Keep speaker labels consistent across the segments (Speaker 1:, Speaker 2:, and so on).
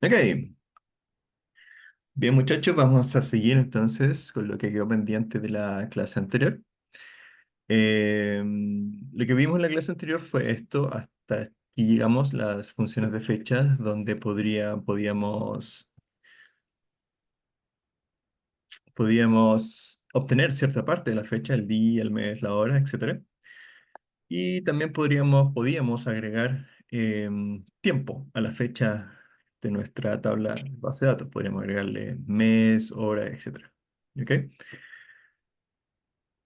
Speaker 1: Ok, bien muchachos, vamos a seguir entonces con lo que quedó pendiente de la clase anterior. Lo que vimos en la clase anterior fue esto, hasta aquí llegamos las funciones de fechas, donde podíamos obtener cierta parte de la fecha, el día, el mes, la hora, etcétera. Y también podíamos agregar tiempo a la fecha de nuestra tabla base de datos. Podríamos agregarle mes, hora, etcétera. ¿Ok?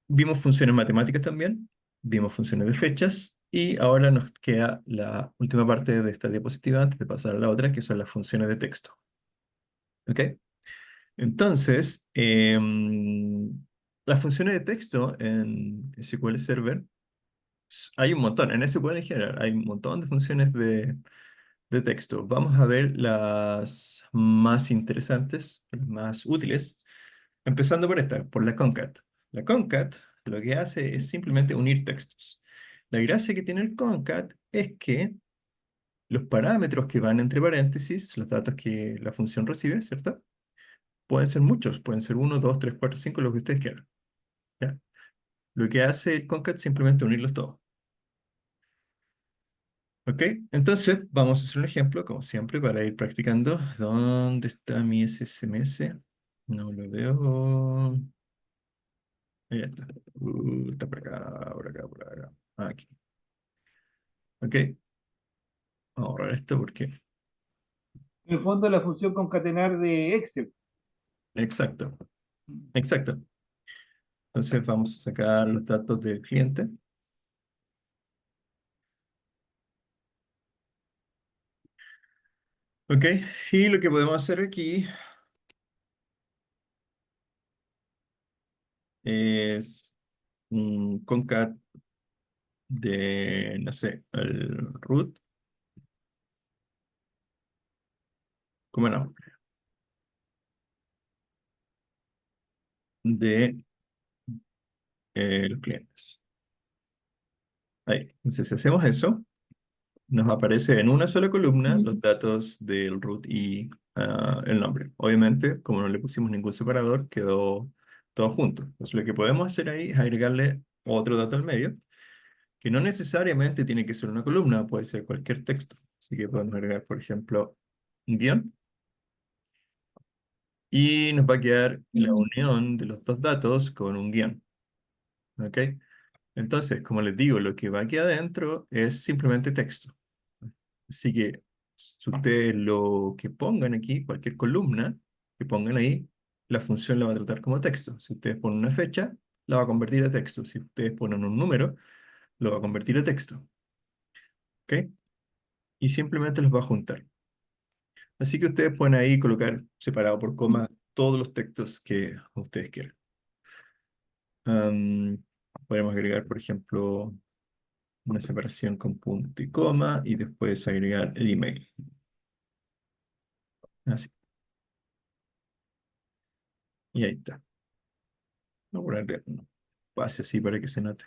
Speaker 1: Vimos funciones matemáticas también, vimos funciones de fechas y ahora nos queda la última parte de esta diapositiva antes de pasar a la otra, que son las funciones de texto. ¿Ok? Entonces, las funciones de texto en SQL Server, hay un montón, en SQL en general, hay un montón de funciones de texto. Vamos a ver las más interesantes, las más útiles. Empezando por esta, por la concat. La concat lo que hace es simplemente unir textos. La gracia que tiene el concat es que los parámetros que van entre paréntesis, los datos que la función recibe, ¿cierto? Pueden ser muchos, pueden ser uno, 2, 3, 4, 5, lo que ustedes quieran. ¿Ya? Lo que hace el concat es simplemente unirlos todos. ¿Ok? Entonces, vamos a hacer un ejemplo, como siempre, para ir practicando. ¿Dónde está mi SSMS? No lo veo. Ahí está. Está por acá, por acá, por acá. Aquí. Ok, vamos a borrar esto porque...
Speaker 2: En el fondo, la función concatenar de Excel.
Speaker 1: Exacto, exacto. Entonces vamos a sacar los datos del cliente. Ok, y lo que podemos hacer aquí es un concat de, no sé, el root, como no, de los clientes. Ahí. Entonces, si hacemos eso, nos aparece en una sola columna los datos del root y el nombre. Obviamente, como no le pusimos ningún separador, quedó todo junto. Entonces, lo que podemos hacer ahí es agregarle otro dato al medio, que no necesariamente tiene que ser una columna, puede ser cualquier texto. Así que podemos agregar, por ejemplo, un guión y nos va a quedar la unión de los dos datos con un guión. ¿Ok? Entonces, como les digo, lo que va aquí adentro es simplemente texto. Así que si ustedes lo que pongan aquí, cualquier columna que pongan ahí, la función la va a tratar como texto. Si ustedes ponen una fecha, la va a convertir a texto. Si ustedes ponen un número, lo va a convertir a texto. ¿Ok? Y simplemente los va a juntar. Así que ustedes pueden ahí colocar separado por coma todos los textos que ustedes quieran. Am, Podemos agregar, por ejemplo, una separación con punto y coma y después agregar el email. Así. Y ahí está. Voy a ponerle un espacio así para que se note.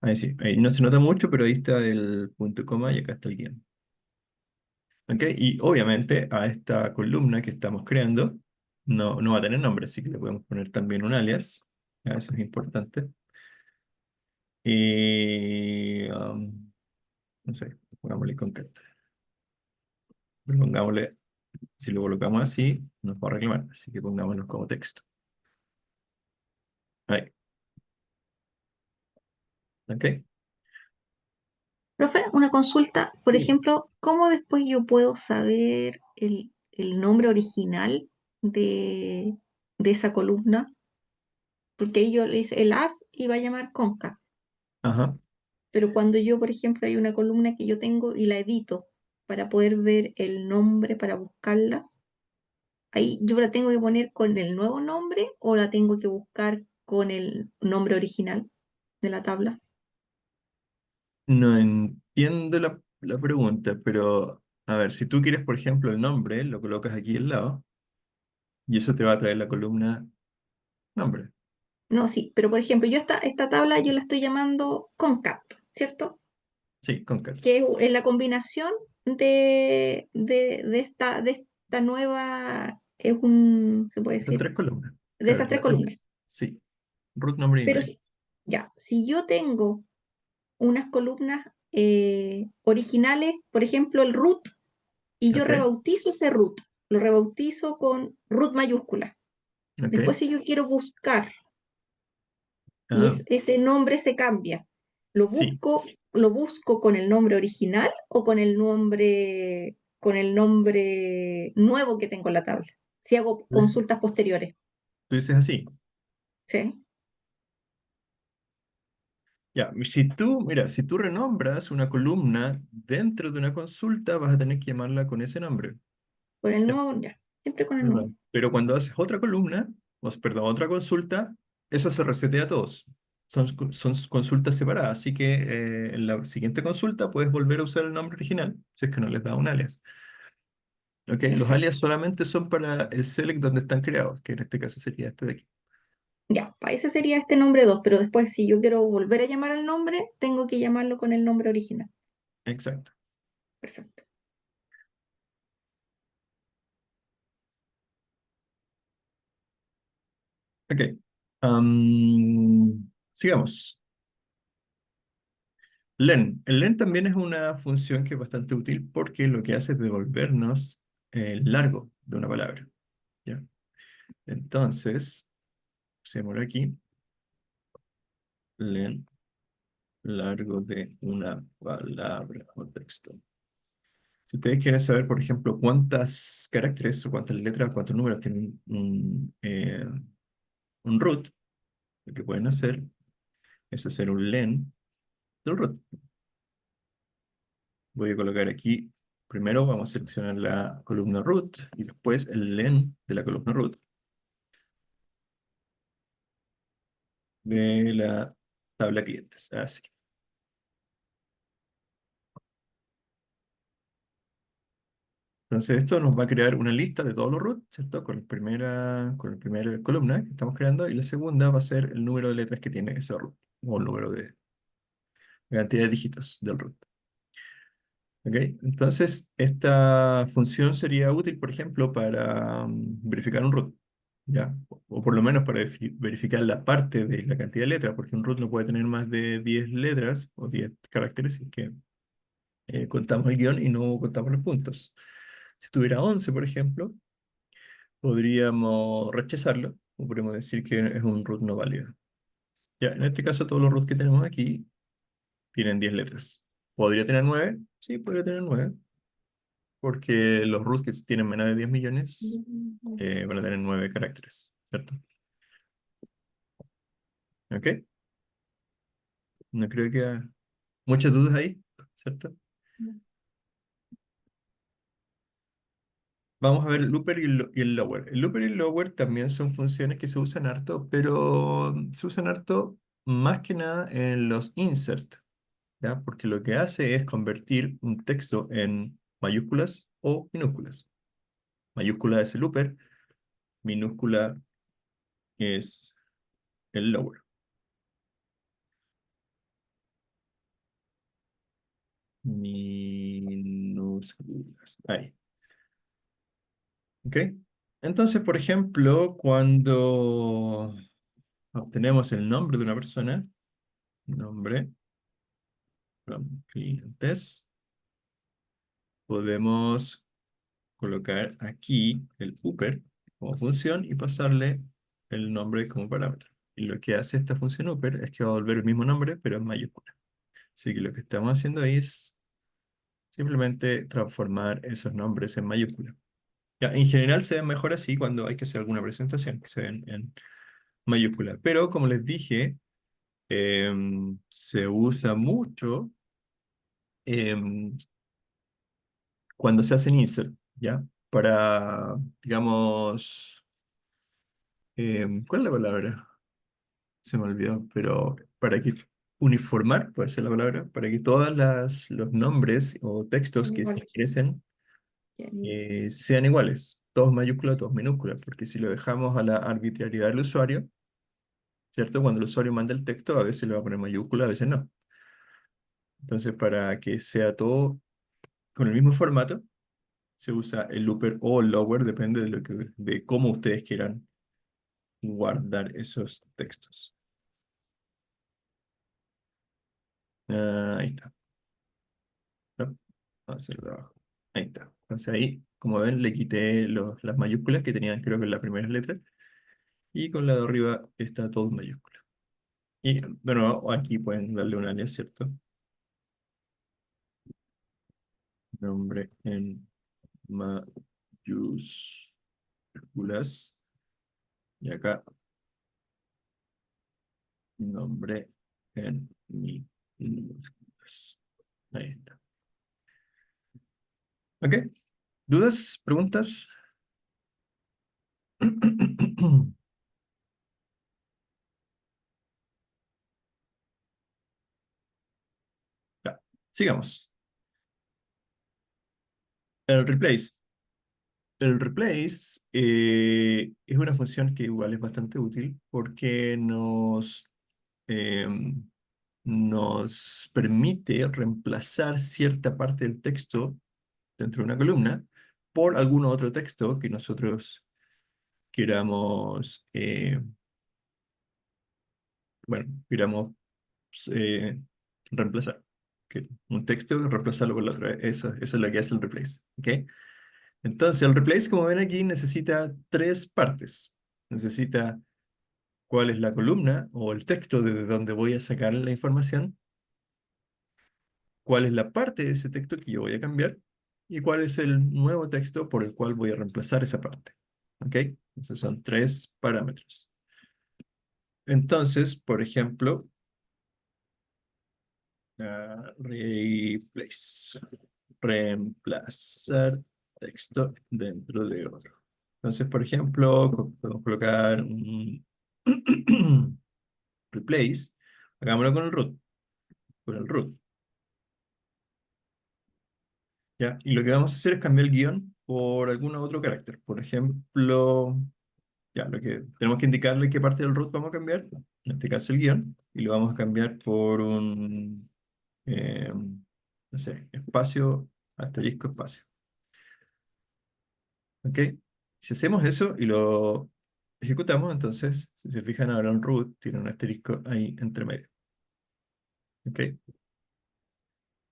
Speaker 1: Ahí sí, ahí no se nota mucho, pero ahí está el punto y coma y acá está el guión. ¿Ok? Y obviamente a esta columna que estamos creando no va a tener nombre, así que le podemos poner también un alias. Ya, eso es importante. Y no sé, pongámosle concat. Pero pongámosle, si lo colocamos así, nos va a reclamar, así que pongámoslo como texto. Ahí, ¿ok?
Speaker 3: Profe, una consulta, por
Speaker 1: Sí.
Speaker 3: ejemplo, ¿cómo después yo puedo saber el nombre original de, de esa columna? Porque ahí yo le hice el as y va a llamar conca,
Speaker 1: Ajá.
Speaker 3: pero cuando yo, por ejemplo, hay una columna que yo tengo y la edito para poder ver el nombre, para buscarla, ahí yo la tengo que poner con el nuevo nombre o la tengo que buscar con el nombre original de la tabla.
Speaker 1: No entiendo la pregunta, pero a ver, si tú quieres, por ejemplo, el nombre, lo colocas aquí al lado y eso te va a traer la columna nombre.
Speaker 3: No, sí, pero por ejemplo, yo esta tabla yo la estoy llamando concat, ¿cierto?
Speaker 1: Sí, concat.
Speaker 3: Que es la combinación de esta nueva, se puede
Speaker 1: Son
Speaker 3: decir,
Speaker 1: tres columnas.
Speaker 3: de
Speaker 1: Claro,
Speaker 3: esas tres columnas.
Speaker 1: sí, root, nombre y
Speaker 3: Pero
Speaker 1: email.
Speaker 3: ya, si yo tengo unas columnas originales, por ejemplo, el root, y yo
Speaker 1: Ok,
Speaker 3: rebautizo ese root, lo rebautizo con root mayúscula.
Speaker 1: ok.
Speaker 3: Después, si yo quiero buscar y
Speaker 1: Ah,
Speaker 3: ese nombre se cambia, ¿lo
Speaker 1: sí.
Speaker 3: busco, lo busco con el nombre original o con el nombre nuevo que tengo en la tabla? Si hago
Speaker 1: Pues,
Speaker 3: consultas posteriores,
Speaker 1: tú dices así.
Speaker 3: ¿sí?
Speaker 1: Ya, mira, si tú renombras una columna dentro de una consulta, vas a tener que llamarla con ese nombre.
Speaker 3: Con el
Speaker 1: Ya,
Speaker 3: nuevo, ya, siempre con el
Speaker 1: ¿verdad?
Speaker 3: nuevo.
Speaker 1: Pero cuando haces otra columna, perdón, otra consulta, eso se resetea a todos. Son consultas separadas, así que en la siguiente consulta puedes volver a usar el nombre original, si es que no les da un alias. Ok, los alias
Speaker 3: Perfecto.
Speaker 1: solamente son para el select donde están creados, que en este caso sería este de aquí.
Speaker 3: Ya, para ese sería este nombre 2, pero después si yo quiero volver a llamar al nombre, tengo que llamarlo con el nombre original.
Speaker 1: Exacto.
Speaker 3: Perfecto.
Speaker 1: Ok. Sigamos. Len. El len también es una función que es bastante útil porque lo que hace es devolvernos el largo de una palabra. ¿Ya? Entonces, hacemos aquí, len largo de una palabra o texto. Si ustedes quieren saber, por ejemplo, cuántas caracteres o cuántas letras, cuántos números tiene un root, lo que pueden hacer es hacer un len del root. Voy a colocar aquí, primero vamos a seleccionar la columna root y después el len de la columna root de la tabla clientes. Así. Entonces esto nos va a crear una lista de todos los roots, ¿cierto? Con la primera columna que estamos creando y la segunda va a ser el número de letras que tiene ese root o el número de la cantidad de dígitos del root. ¿Ok? Entonces, esta función sería útil, por ejemplo, para verificar un root, ¿ya? O por lo menos para verificar la parte de la cantidad de letras, porque un root no puede tener más de 10 letras o 10 caracteres, si es que contamos el guión y no contamos los puntos. Si tuviera 11, por ejemplo, podríamos rechazarlo, o podríamos decir que es un root no válido. Ya, en este caso, todos los roots que tenemos aquí tienen 10 letras. ¿Podría tener 9? Sí, podría tener 9 porque los roots que tienen menos de 10 millones van a tener 9 caracteres, ¿cierto? ¿Ok? No creo que haya muchas dudas ahí, ¿cierto? Vamos a ver el looper y el lower. El looper y el lower también son funciones que se usan harto, pero se usan harto más que nada en los insert, ¿ya? Porque lo que hace es convertir un texto en mayúsculas o minúsculas. Mayúscula es el looper, minúscula es el lower. Minúsculas. Ahí. ¿Ok? Entonces, por ejemplo, cuando obtenemos el nombre de una persona, nombre from clientes, podemos colocar aquí el upper como función y pasarle el nombre como parámetro. Y lo que hace esta función upper es que va a volver el mismo nombre, pero en mayúscula. Así que lo que estamos haciendo ahí es simplemente transformar esos nombres en mayúscula. Ya, en general se ven mejor así cuando hay que hacer alguna presentación, que se ven en mayúscula. Pero como les dije, se usa mucho em, cuando se hacen insert, ¿ya? Para, digamos, ¿cuál es la palabra? Se me olvidó, pero para que uniformar, puede ser la palabra, para que los nombres o textos que se
Speaker 3: Igual.
Speaker 1: ingresen
Speaker 3: Ya,
Speaker 1: sean iguales, todos mayúsculas, todos minúsculas, porque si lo dejamos a la arbitrariedad del usuario, ¿cierto? Cuando el usuario manda el texto, a veces le va a poner mayúscula, a veces no. Entonces, para que sea todo con el mismo formato, se usa el upper o el lower, depende de cómo ustedes quieran guardar esos textos. Ahí está. No, va a ser de abajo. Ahí está. Entonces ahí, como ven, le quité las mayúsculas que tenían creo que en la primera letra. Y con la de arriba está todo en mayúscula. Y de nuevo, aquí pueden darle un alias, ¿cierto? Nombre en mayúsculas. Y acá, nombre en minúsculas. Ahí está. ¿Ok? ¿Dudas? ¿Preguntas? Ya, sigamos. El replace. El replace es una función que igual es bastante útil porque em, nos permite reemplazar cierta parte del texto dentro de una columna por algún otro texto que nosotros queramos, queramos eh, reemplazar. Que un texto, reemplazarlo por el otro. Eso es lo que hace el replace. ¿Ok? Entonces, el replace, como ven aquí, necesita tres partes. Necesita cuál es la columna o el texto desde donde voy a sacar la información, cuál es la parte de ese texto que yo voy a cambiar y cuál es el nuevo texto por el cual voy a reemplazar esa parte. ¿Ok? Esos son tres parámetros. Entonces, por ejemplo, replace, reemplazar texto dentro de otro. Entonces, por ejemplo, podemos colocar un replace, hagámoslo con el root. ¿Ya? Y lo que vamos a hacer es cambiar el guión por algún otro carácter. Por ejemplo, ya, lo que tenemos que indicarle qué parte del root vamos a cambiar, en este caso el guión, y lo vamos a cambiar por un, no sé, espacio, asterisco, espacio. ¿Ok? Si hacemos eso y lo ejecutamos, entonces, si se fijan ahora en root, tiene un asterisco ahí entre medio. ¿Ok?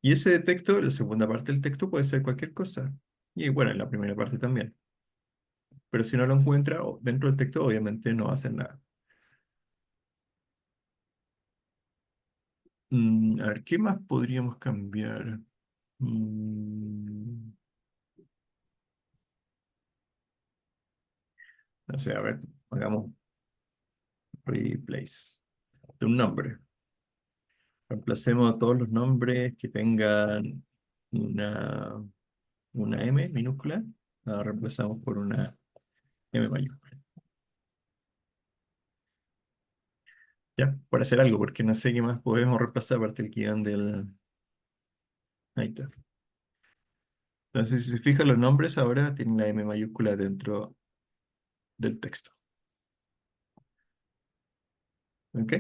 Speaker 1: Y ese texto, la segunda parte del texto puede ser cualquier cosa. Y bueno, en la primera parte también. Pero si no lo encuentra dentro del texto, obviamente no va a hacer nada. A ver, ¿qué más podríamos cambiar? Mm, no sé, a ver, hagamos replace de un nombre. Reemplacemos todos los nombres que tengan una, una M minúscula. La reemplazamos por una M mayúscula. Ya, por hacer algo, porque no sé qué más podemos reemplazar aparte del guión del... Ahí está. Entonces, si se fijan, los nombres ahora tienen la M mayúscula dentro del texto. ¿Ok?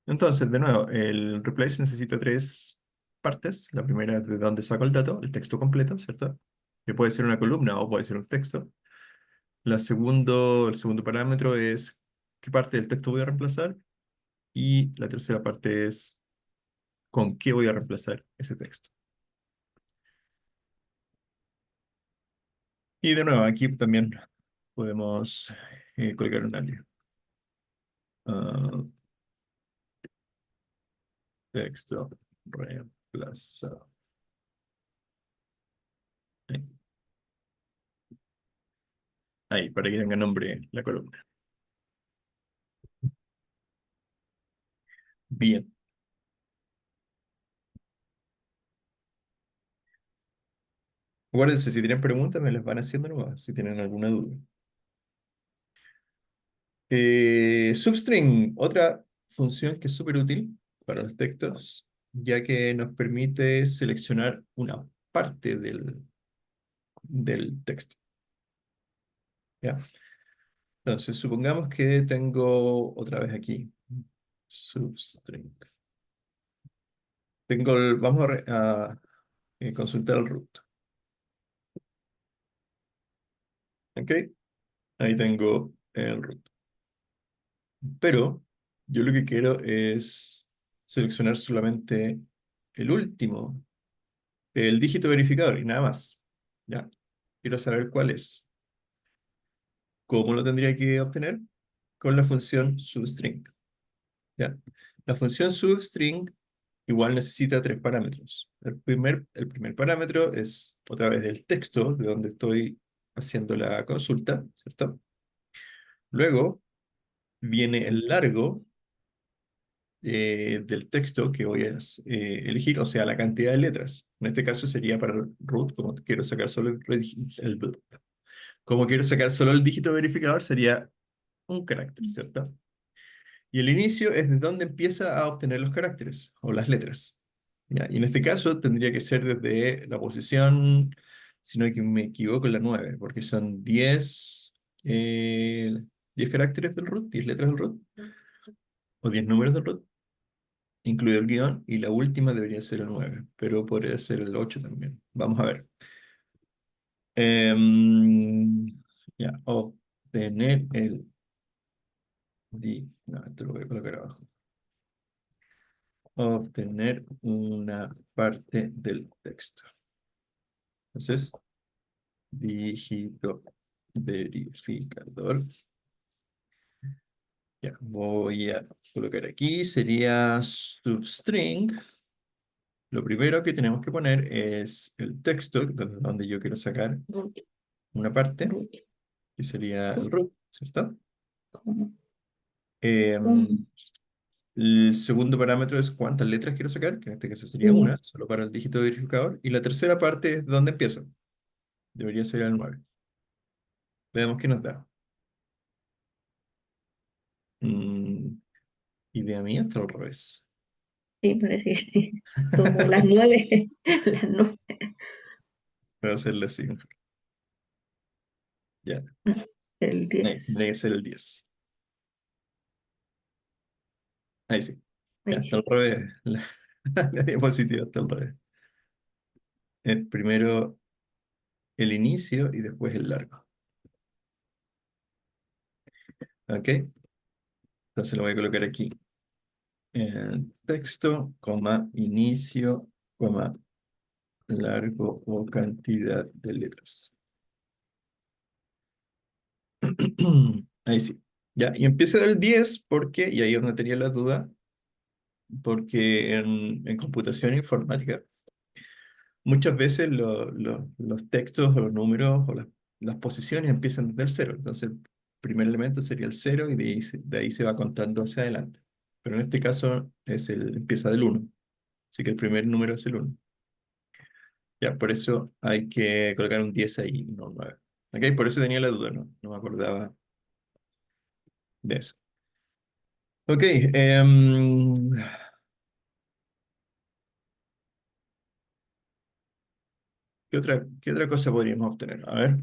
Speaker 1: Entonces, de nuevo, el replace necesita tres partes. La primera es de dónde saco el dato, el texto completo, ¿cierto? Que puede ser una columna o puede ser un texto. El segundo parámetro es qué parte del texto voy a reemplazar. Y la tercera parte es con qué voy a reemplazar ese texto. Y de nuevo, aquí también podemos colocar un alias. Ah, texto reemplazado. Ahí, ahí, para que tenga nombre la columna. Bien. Acuérdense, si tienen preguntas, me las van haciendo nomás, si tienen alguna duda. Substring, otra función que es súper útil para los textos, ya que nos permite seleccionar una parte del texto. ¿Ya? Entonces, supongamos que tengo otra vez aquí, substring. Vamos a consultar el root. ¿Ok? Ahí tengo el root. Pero yo lo que quiero es seleccionar solamente el último, el dígito verificador y nada más. ¿Ya? Quiero saber cuál es. ¿Cómo lo tendría que obtener? Con la función substring. ¿Ya? La función substring igual necesita tres parámetros. El primer parámetro es otra vez el texto de donde estoy haciendo la consulta, ¿cierto? Luego viene el largo del texto que voy a elegir, o sea, la cantidad de letras. En este caso sería para el root, como quiero sacar solo como quiero sacar solo el dígito verificador, sería un carácter, ¿cierto? Y el inicio es de donde empieza a obtener los caracteres o las letras. ¿Ya? Y en este caso tendría que ser desde la posición, si no me equivoco, la 9, porque son 10 caracteres del root, 10 letras del root, o 10 números del root, incluido el guión, y la última debería ser el 9, pero podría ser el 8 también. Vamos a ver. Em, ya, obtener no, esto lo voy a colocar abajo. Obtener una parte del texto. Entonces, dígito verificador. Ya, voy a colocar aquí, sería substring. Lo primero que tenemos que poner es el texto, donde yo quiero sacar
Speaker 3: root,
Speaker 1: una parte,
Speaker 3: root,
Speaker 1: que sería el
Speaker 3: root,
Speaker 1: root, ¿cierto?
Speaker 3: como
Speaker 1: Em,
Speaker 3: un,
Speaker 1: el segundo parámetro es cuántas letras quiero sacar, que en este caso sería
Speaker 3: uno,
Speaker 1: una, solo para el dígito verificador. Y la tercera parte es dónde empieza. Debería ser el 9. Veamos qué nos da. Mm, idea mía está al revés.
Speaker 3: sí, parece que sí. Como las 9, las 9,
Speaker 1: Voy a hacerle así mejor. Ya,
Speaker 3: el
Speaker 1: ahí,
Speaker 3: 10.
Speaker 1: tendría que ser el 10. Ahí sí. Ya, está
Speaker 3: Ahí.
Speaker 1: al revés. La diapositiva está al revés. Primero el inicio y después el largo. ¿Ok? Entonces lo voy a colocar aquí. Texto, coma, inicio, coma, largo o cantidad de letras. Ahí sí. Ya, y empieza del 10 porque, y ahí es donde tenía la duda, porque en computación informática muchas veces los textos o los números o las posiciones empiezan desde el cero. Entonces, el primer elemento sería el cero y de ahí se va contando hacia adelante. Pero en este caso empieza del uno. Así que el primer número es el uno. Ya, por eso hay que colocar un 10 ahí, no un 9. ¿Ok? Por eso tenía la duda, no me acordaba de eso. Ok, ¿qué otra cosa podríamos obtener? A ver.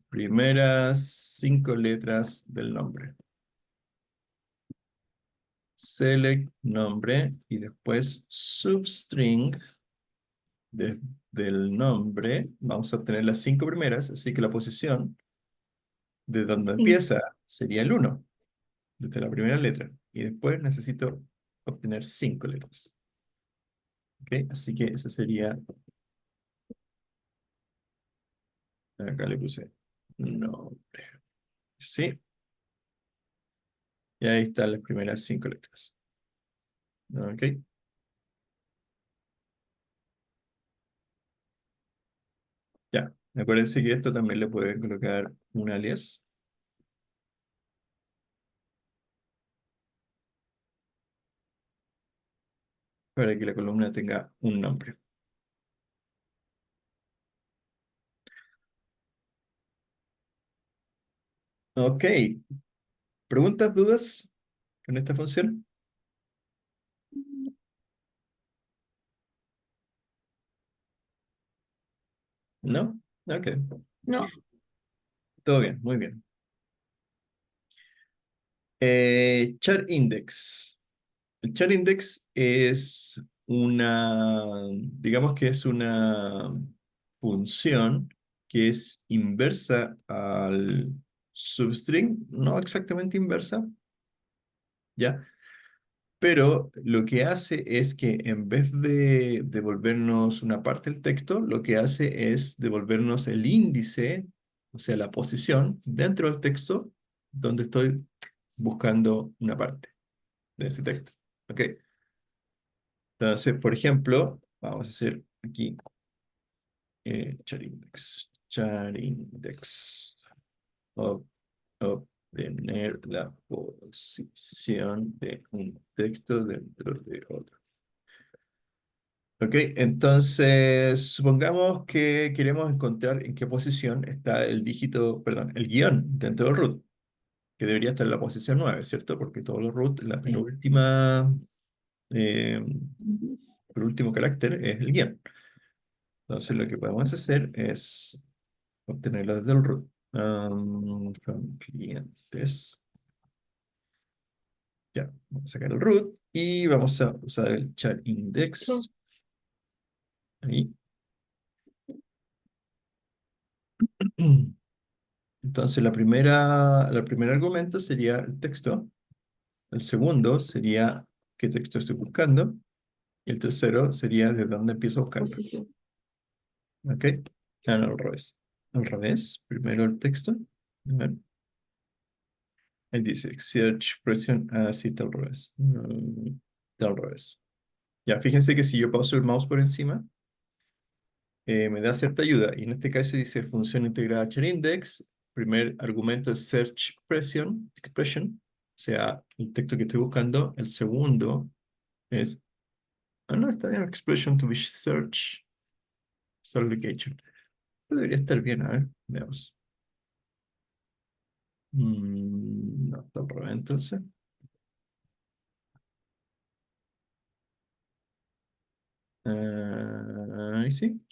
Speaker 1: Primeras 5 letras del nombre. Select nombre y después substring del nombre. Vamos a obtener las 5 primeras, así que la posición de donde
Speaker 3: Sí,
Speaker 1: empieza sería el uno desde la primera letra. Y después necesito obtener 5 letras. ¿Ok? Así que ese sería, acá le puse nombre. Sí, y ahí están las primeras 5 letras. ¿Ok? Ya, acuérdense que esto también le pueden colocar un alias para que la columna tenga un nombre. Ok, ¿preguntas, dudas con esta función? ¿No? Ok,
Speaker 3: no,
Speaker 1: todo bien, muy bien. Char index. El char index es digamos que es una función que es inversa al substring, no exactamente inversa, ¿ya? Pero lo que hace es que en vez de devolvernos una parte del texto, lo que hace es devolvernos el índice, o sea, la posición dentro del texto donde estoy buscando una parte de ese texto. ¿Ok? Entonces, por ejemplo, vamos a hacer aquí char index, ob- obtener la posición de un texto dentro de otro. Ok, entonces supongamos que queremos encontrar en qué posición está el dígito, perdón, el guión dentro del root, que debería estar en la posición 9, ¿cierto? Porque todos los root, la
Speaker 3: Sí.
Speaker 1: penúltima, eh,
Speaker 3: Yes.
Speaker 1: el último carácter es el guión. Entonces lo que podemos hacer es obtenerlo desde el root. From clientes. Ya, vamos a sacar el root y vamos a usar el char
Speaker 3: True.
Speaker 1: index. Ahí. Entonces el primer argumento sería el texto. El segundo sería qué texto estoy buscando. Y el tercero sería de dónde empiezo a buscarlo.
Speaker 3: Posición.
Speaker 1: ¿Ok? Ah, no, al revés. Al revés. Primero el texto. A ver. Ahí dice search presión. Ah, sí, está al revés. Está al revés. Ya, fíjense que si yo paso el mouse por encima, me da cierta ayuda. Y en este caso dice función integrada index. Primer argumento es search expression, o sea, el texto que estoy buscando. El segundo es, ah, no, está bien, expression to be search, location. Debería estar bien, a ver, veamos. No, está al revés, entonces.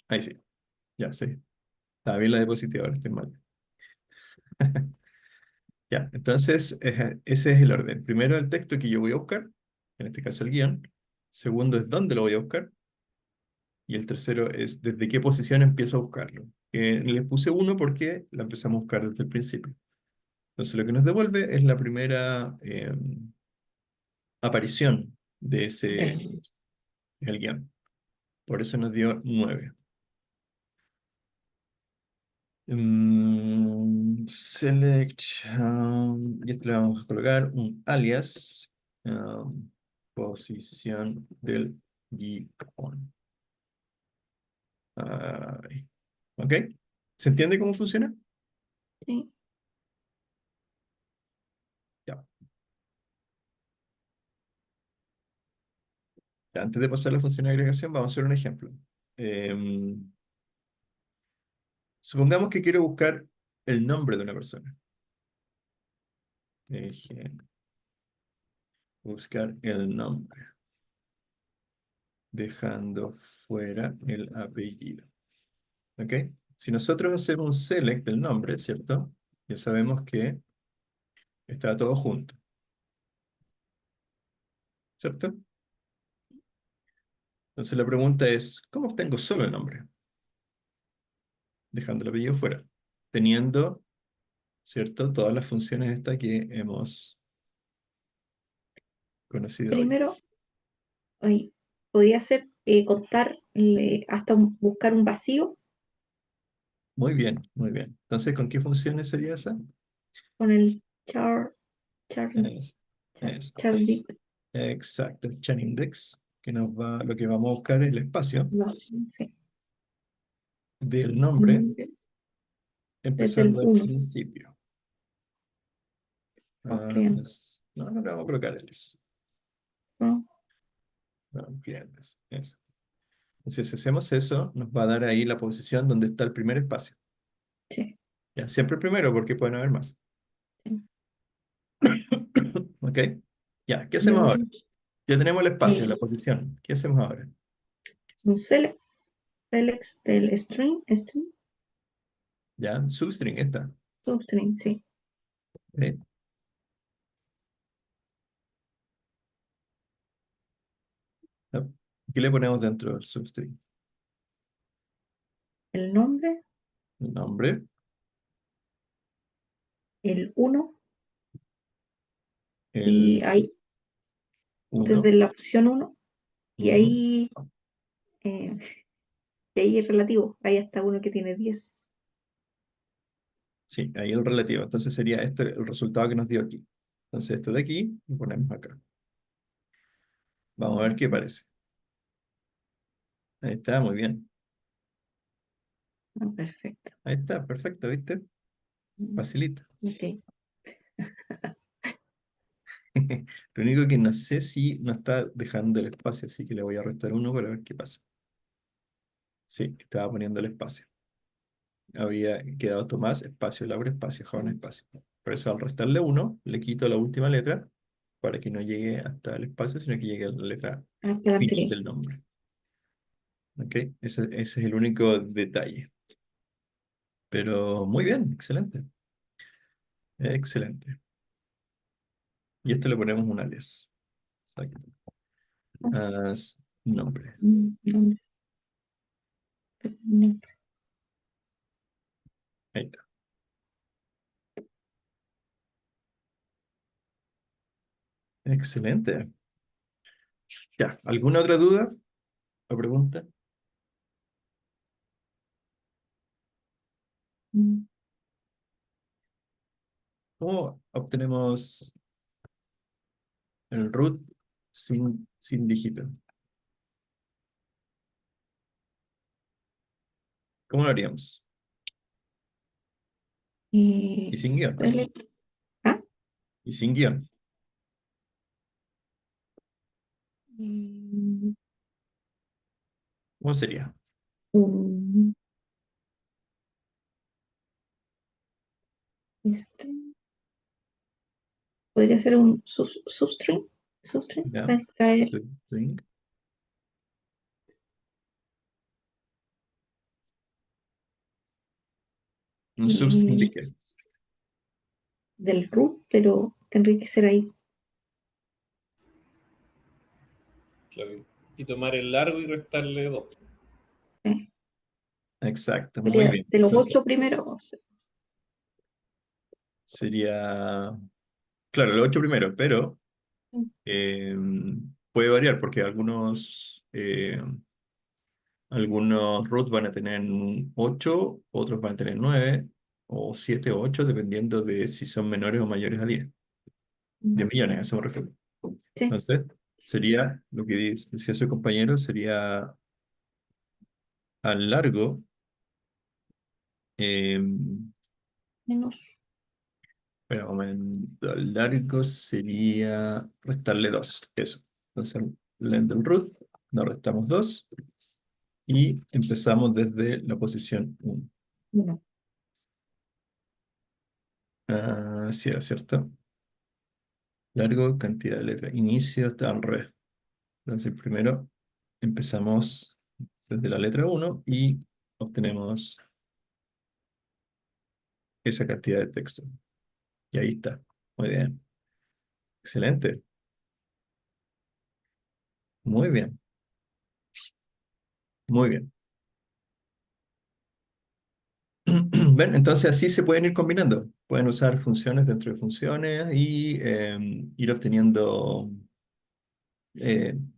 Speaker 1: Ahí sí, ya, sí. Estaba bien la diapositiva, ahora estoy mal. Ya, entonces ese es el orden. Primero el texto que yo voy a buscar, en este caso el guión. Segundo es dónde lo voy a buscar. Y el tercero es desde qué posición empiezo a buscarlo. Les puse uno porque la empezamos a buscar desde el principio. Entonces lo que nos devuelve es la primera aparición de ese
Speaker 3: Del-
Speaker 1: el guión. Por eso nos dio 9. Select, y esto le vamos a colocar un alias, posición del guión. Ay, ¿ok? ¿Se entiende cómo funciona?
Speaker 3: Sí.
Speaker 1: Ya. Ya, antes de pasar a la función de agregación, vamos a hacer un ejemplo. Em, Supongamos que quiero buscar el nombre de una persona. Eje, buscar el nombre, dejando fuera el apellido. ¿Ok? Si nosotros hacemos un select del nombre, ¿cierto? Ya sabemos que está todo junto, ¿cierto? Entonces la pregunta es, ¿cómo obtengo solo el nombre? Dejando el apellido fuera, teniendo, ¿cierto? Todas las funciones estas que hemos conocido hoy.
Speaker 3: Primero, ahí, podría ser contar hasta buscar un vacío
Speaker 1: Muy bien, muy bien. Entonces, ¿con qué funciones sería esa?
Speaker 3: con el char,
Speaker 1: Es, es,
Speaker 3: char bit.
Speaker 1: exacto, el chain index, que lo que vamos a buscar es el espacio
Speaker 3: No, sí.
Speaker 1: del nombre,
Speaker 3: Mm, desde el
Speaker 1: empezando al
Speaker 3: 1.
Speaker 1: principio.
Speaker 3: Cliente,
Speaker 1: No, no le vamos a colocar el
Speaker 3: ¿no?
Speaker 1: no, clientes, eso. Entonces, si hacemos eso, nos va a dar ahí la posición donde está el primer espacio.
Speaker 3: Sí,
Speaker 1: Ya, siempre el primero, porque pueden haber más.
Speaker 3: sí.
Speaker 1: ¿Ok? Ya, ¿qué
Speaker 3: Y
Speaker 1: hacemos
Speaker 3: ahora
Speaker 1: ahora? Ya tenemos el espacio, la
Speaker 3: eh,
Speaker 1: posición. ¿Qué hacemos ahora?
Speaker 3: un select del string,
Speaker 1: Ya, substring está.
Speaker 3: substring, sí.
Speaker 1: ¿Ok? ¿Qué le ponemos dentro del substring?
Speaker 3: El nombre,
Speaker 1: El nombre,
Speaker 3: el uno y
Speaker 1: el
Speaker 3: ahí,
Speaker 1: 1.
Speaker 3: desde la opción uno y ahí, eh, y ahí es relativo. Hay hasta uno que tiene 10.
Speaker 1: Sí, ahí el relativo. Entonces sería este el resultado que nos dio aquí. Entonces esto de aquí lo ponemos acá. Vamos a ver qué parece. Ahí está, muy bien.
Speaker 3: Ah, perfecto.
Speaker 1: Ahí está, perfecto, ¿viste? Facilito.
Speaker 3: Ok.
Speaker 1: Lo único que no sé si no está dejando el espacio, así que le voy a restar uno para ver qué pasa. Sí, estaba poniendo el espacio. Había quedado Tomás, espacio, Laura, espacio, Juan, espacio. Por eso al restarle uno, le quito la última letra para que no llegue hasta el espacio, sino que llegue a la letra
Speaker 3: Hasta la
Speaker 1: final
Speaker 3: anterior.
Speaker 1: del nombre. ¿Ok? Ese es el único detalle. Pero muy bien, excelente. Excelente. Y esto le ponemos un alias. Exacto. As nombre.
Speaker 3: Nombre, nombre.
Speaker 1: Ahí está. Excelente. Ya, ¿alguna otra duda o pregunta? ¿Cómo obtenemos el root sin dígito? ¿Cómo lo haríamos? Y sin guión, ¿no?
Speaker 3: Dale. Ah,
Speaker 1: Y sin guión.
Speaker 3: mm,
Speaker 1: ¿Cómo sería?
Speaker 3: un, este, podría ser un substring. Substring
Speaker 1: ¿Ya?
Speaker 3: para extraer
Speaker 1: Substring. ¿Un substring de
Speaker 3: eh,
Speaker 1: qué?
Speaker 3: del root, pero tendría que ser ahí.
Speaker 4: Claro. Y tomar el largo y restarle 2.
Speaker 3: eh,
Speaker 1: Exacto, muy
Speaker 3: Sería
Speaker 1: bien.
Speaker 3: de los 8
Speaker 1: Entonces,
Speaker 3: primeros.
Speaker 1: sería, claro, el 8 primero, pero eh, puede variar porque algunos roots van a tener un 8, otros van a tener 9 o 7 o 8, dependiendo de si son menores o mayores a 10. 10 millones, a eso me refiero.
Speaker 3: Sí,
Speaker 1: Entonces, sería lo que decía su compañero, sería al largo, eh,
Speaker 3: menos
Speaker 1: espera un momento, al largo sería restarle 2, eso. Entonces, length del root, nos restamos 2 y empezamos desde la posición 1.
Speaker 3: 1.
Speaker 1: Ah, sí, era cierto. Largo, cantidad de letras. Inicio está al revés. Entonces, primero empezamos desde la letra 1 y obtenemos esa cantidad de texto. Y ahí está. Muy bien. Excelente. Muy bien. Muy bien. ¿Ven? Entonces así se pueden ir combinando. Pueden usar funciones dentro de funciones y ir obteniendo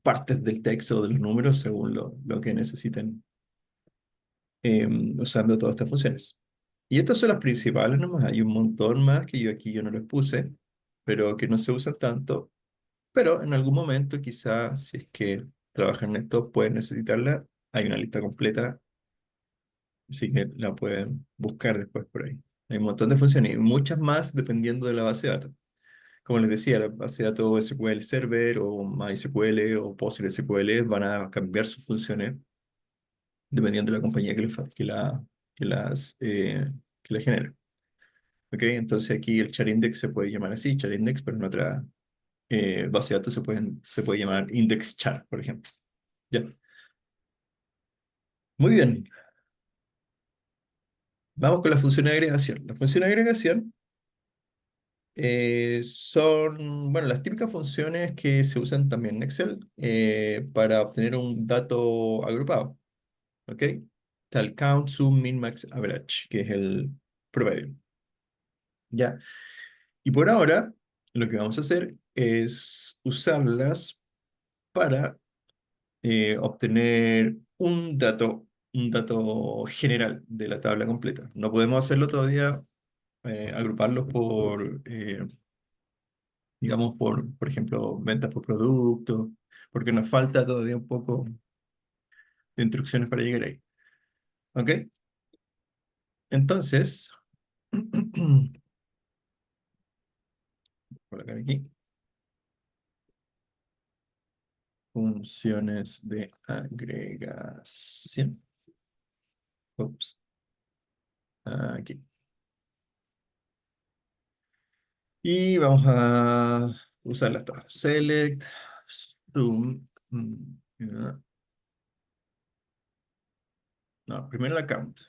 Speaker 1: partes del texto o de los números según lo que necesiten usando todas estas funciones. Y estas son las principales nomás. Hay un montón más que yo aquí yo no les puse, pero que no se usan tanto. Pero en algún momento quizás si es que trabajan en esto pueden necesitarla. Hay una lista completa, así que la pueden buscar después por ahí. Hay un montón de funciones y muchas más dependiendo de la base de datos. Como les decía, la base de datos SQL Server o MySQL o PostgreSQL van a cambiar sus funciones dependiendo de la compañía que las que la genera. ¿Ok? Entonces aquí el char index se puede llamar así, char index, pero en otra base de datos se puede llamar index char, por ejemplo. Ya. Muy bien. Vamos con la función de agregación. La función de agregación son, bueno, las típicas funciones que se usan también en Excel para obtener un dato agrupado, ¿ok? Está el count, sum, min, max, average, que es el promedio, ¿ya? Y por ahora, lo que vamos a hacer es usarlas para obtener un dato general de la tabla completa. No podemos hacerlo todavía, agruparlos por, digamos, por ejemplo, ventas por producto, porque nos falta todavía un poco de instrucciones para llegar ahí. ¿Ok? Entonces, voy a colocar aquí, funciones de agregación. Ups, aquí. Y vamos a usarlas todas. Select, zoom. Ya. No, primero el account,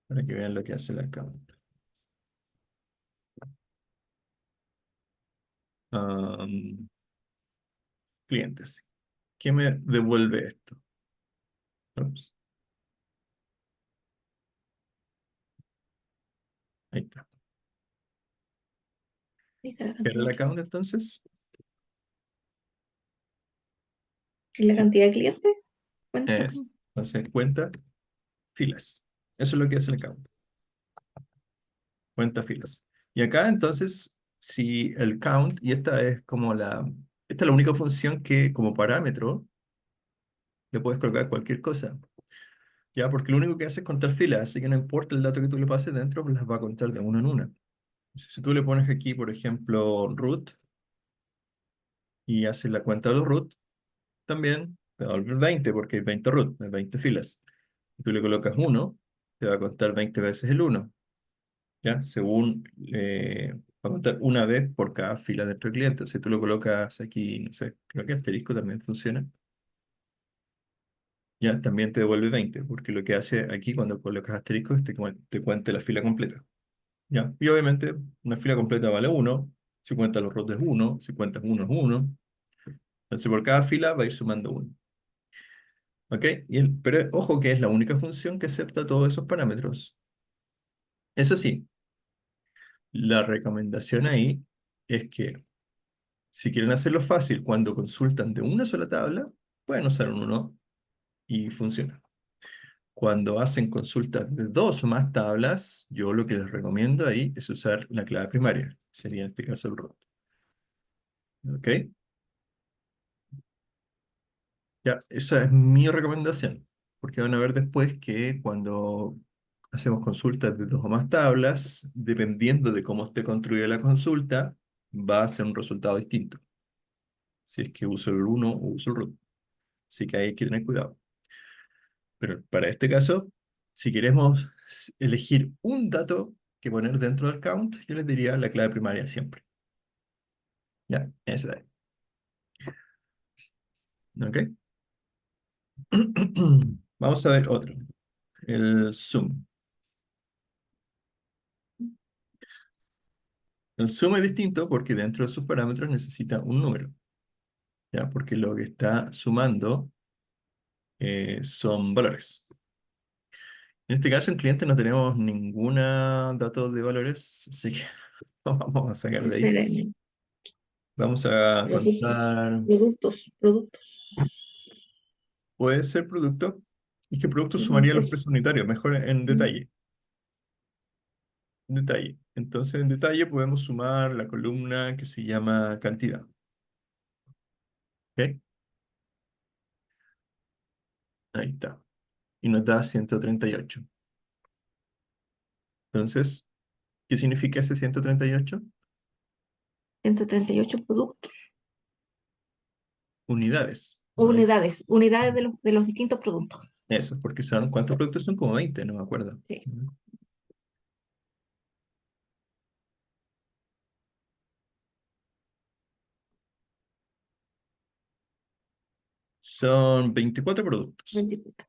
Speaker 1: para que vean lo que hace el account. Um, clientes. ¿Qué me devuelve esto? Ups, ahí está.
Speaker 3: Deja la
Speaker 1: ¿Qué era el
Speaker 3: cantidad,
Speaker 1: account entonces?
Speaker 3: ¿es la
Speaker 1: Sí,
Speaker 3: cantidad de clientes? Cuenta.
Speaker 1: es. Entonces, cuenta filas. Eso es lo que hace el account. Cuenta filas. Y acá entonces, si el count, y esta es la única función que como parámetro le puedes colocar cualquier cosa. Ya, porque lo único que hace es contar filas, así que no importa el dato que tú le pases dentro, pues las va a contar de una en una. Entonces, si tú le pones aquí, por ejemplo, root, y haces la cuenta de los root, también te va a volver 20, porque hay 20 root, hay 20 filas. Si tú le colocas uno, te va a contar 20 veces el uno, ¿ya? Va a contar una vez por cada fila dentro del cliente. Si tú lo colocas aquí, no sé, creo que asterisco también funciona, ya, también te devuelve 20, porque lo que hace aquí cuando colocas asterisco es te cuenta la fila completa. ¿Ya? Y obviamente una fila completa vale uno, si cuentas los rows es uno, si cuentas uno es uno. Entonces por cada fila va a ir sumando uno. ¿Ok? Pero ojo que es la única función que acepta todos esos parámetros. Eso sí, la recomendación ahí es que si quieren hacerlo fácil cuando consultan de una sola tabla, pueden usar un uno y funciona. Cuando hacen consultas de dos o más tablas, yo lo que les recomiendo ahí es usar la clave primaria. Sería en este caso el root. ¿Ok? Ya, esa es mi recomendación, porque van a ver después que cuando hacemos consultas de dos o más tablas, dependiendo de cómo esté construida la consulta, va a ser un resultado distinto, si es que uso el uno o uso el root. Así que hay que tener cuidado. Pero para este caso, si queremos elegir un dato que poner dentro del count, yo les diría la clave primaria siempre. Ya, esa es. ¿Ok? Vamos a ver otro, el zoom. El sum es distinto porque dentro de sus parámetros necesita un número, ¿ya? Porque lo que está sumando son valores. En este caso, en cliente no tenemos ninguna dato de valores, así que vamos a sacar de
Speaker 3: Ese
Speaker 1: ahí.
Speaker 3: era el
Speaker 1: Vamos a
Speaker 3: productos,
Speaker 1: contar,
Speaker 3: productos.
Speaker 1: puede ser producto, y que producto sumaría los
Speaker 3: Productos.
Speaker 1: precios unitarios, mejor en
Speaker 3: Mm.
Speaker 1: detalle. En detalle. Entonces, en detalle podemos sumar la columna que se llama cantidad. ¿Ok? Ahí está. Y nos da 138. Entonces, ¿qué significa ese 138?
Speaker 3: 138 productos.
Speaker 1: Unidades.
Speaker 3: O
Speaker 1: No es
Speaker 3: unidades, unidades de los distintos productos.
Speaker 1: eso, porque son, ¿cuántos productos son? Como 20, no me acuerdo.
Speaker 3: Sí.
Speaker 1: Son 24 productos.
Speaker 3: 24.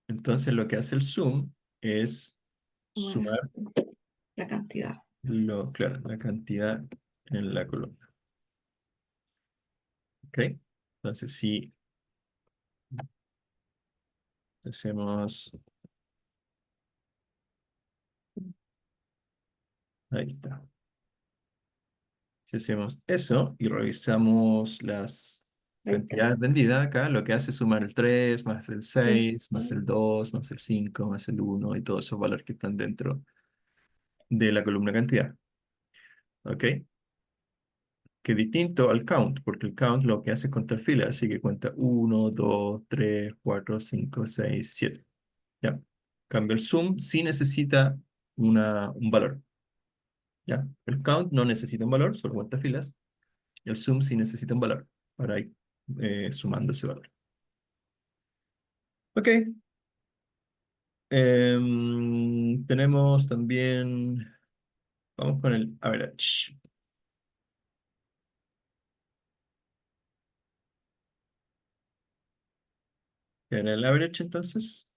Speaker 1: Entonces lo que hace el sum es
Speaker 3: Bueno,
Speaker 1: sumar
Speaker 3: la cantidad.
Speaker 1: Claro, la cantidad en la columna. ¿Ok? Entonces, si hacemos... Ahí está. Si hacemos eso y revisamos las
Speaker 3: Ahí está.
Speaker 1: cantidades vendidas acá, lo que hace es sumar el 3 más el
Speaker 3: Sí.
Speaker 1: 6 más el 2 más el 5 más el uno y todos esos valores que están dentro de la columna cantidad. ¿Ok? Que es distinto al count, porque el count lo que hace es contar filas, así que cuenta uno 2 3 4 5 6 7. ¿Ya? En cambio, el sum sí necesita un valor. ¿Ya? El count no necesita un valor, solo cuenta filas. Y el sum sí necesita un valor para ir sumando ese valor. Ok. Tenemos también, vamos con el average. En el average entonces,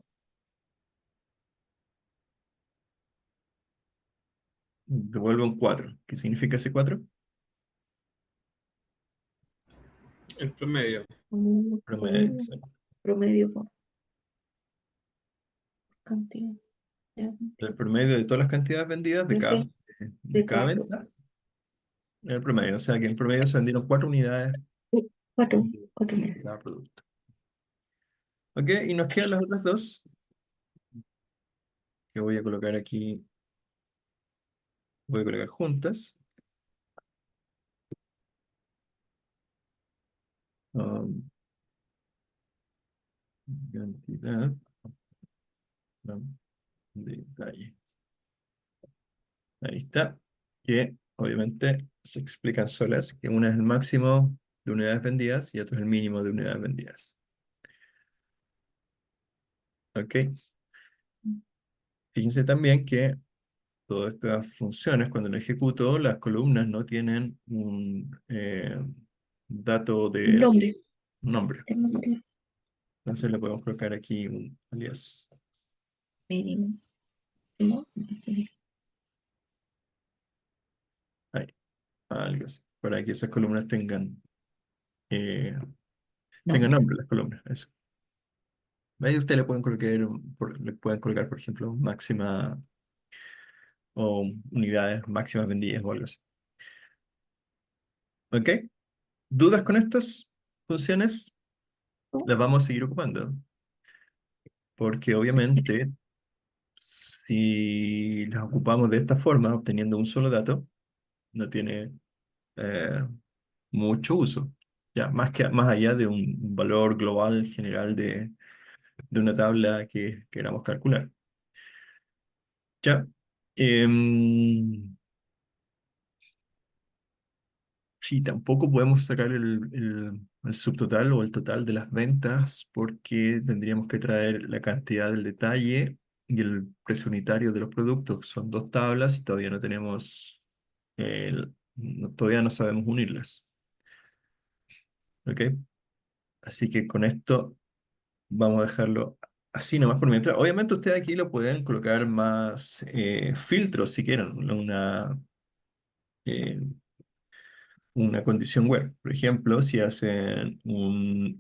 Speaker 1: devuelve un 4. ¿Qué significa ese 4?
Speaker 4: El promedio.
Speaker 1: Promedio,
Speaker 3: Promedio,
Speaker 1: exacto.
Speaker 3: promedio por cantidad. Ya,
Speaker 1: El promedio de todas las cantidades vendidas de
Speaker 3: no
Speaker 1: cada,
Speaker 3: sé,
Speaker 1: de
Speaker 3: de
Speaker 1: cada
Speaker 3: cada
Speaker 1: venta. El promedio, o sea que en promedio se vendieron 4 unidades
Speaker 3: cuatro,
Speaker 1: de
Speaker 3: cuatro meses.
Speaker 1: cada producto. Ok, y nos quedan las otras dos que voy a colocar aquí. Voy a colocar juntas. Um, Cantidad, no, detalle. Ahí está. Que obviamente se explican solas, que una es el máximo de unidades vendidas y otro es el mínimo de unidades vendidas. Ok. Fíjense también que todas estas funciones, cuando lo ejecuto, las columnas no tienen un dato
Speaker 3: Un
Speaker 1: de
Speaker 3: nombre.
Speaker 1: nombre.
Speaker 3: El nombre
Speaker 1: Entonces le podemos colocar aquí un alias.
Speaker 3: mínimo. ¿No? No sé.
Speaker 1: Ahí, algo así, para que esas columnas eh, tengan
Speaker 3: Nombre.
Speaker 1: nombre, las columnas. Eso. Ahí usted le pueden colocar, le pueden colocar, por ejemplo, máxima o unidades máximas vendidas o algo así. ¿Ok? ¿Dudas con estas funciones? Las vamos a seguir ocupando. Porque obviamente, si las ocupamos de esta forma, obteniendo un solo dato, no tiene eh, mucho uso. Ya, más allá de un valor global general de una tabla que queramos calcular. Ya. Em, Sí, tampoco podemos sacar el subtotal o el total de las ventas porque tendríamos que traer la cantidad del detalle y el precio unitario de los productos. Son dos tablas y todavía no tenemos, todavía no sabemos unirlas. ¿Ok? Así que con esto vamos a dejarlo así nomás por mientras. Obviamente ustedes aquí lo pueden colocar más filtros si quieren. Eh, una condición web. Por ejemplo, si hacen un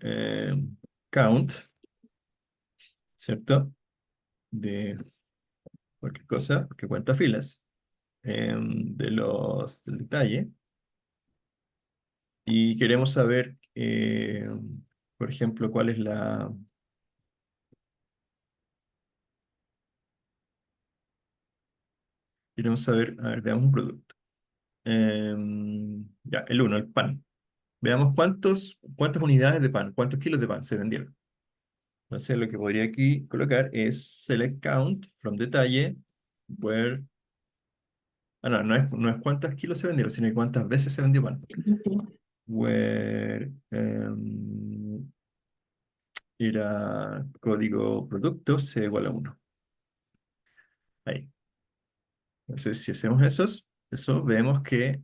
Speaker 1: count, ¿cierto? De cualquier cosa, que cuenta filas, del detalle, y queremos saber, por ejemplo, cuál es queremos saber, a ver, veamos un producto. Ya, el uno, el pan. Veamos cuántas unidades de pan, cuántos kilos de pan se vendieron. Entonces, lo que podría aquí colocar es select count from detalle, where no es cuántos kilos se vendieron, sino cuántas veces se vendió pan. Where era código producto c igual a 1. Ahí. Entonces, si hacemos eso vemos que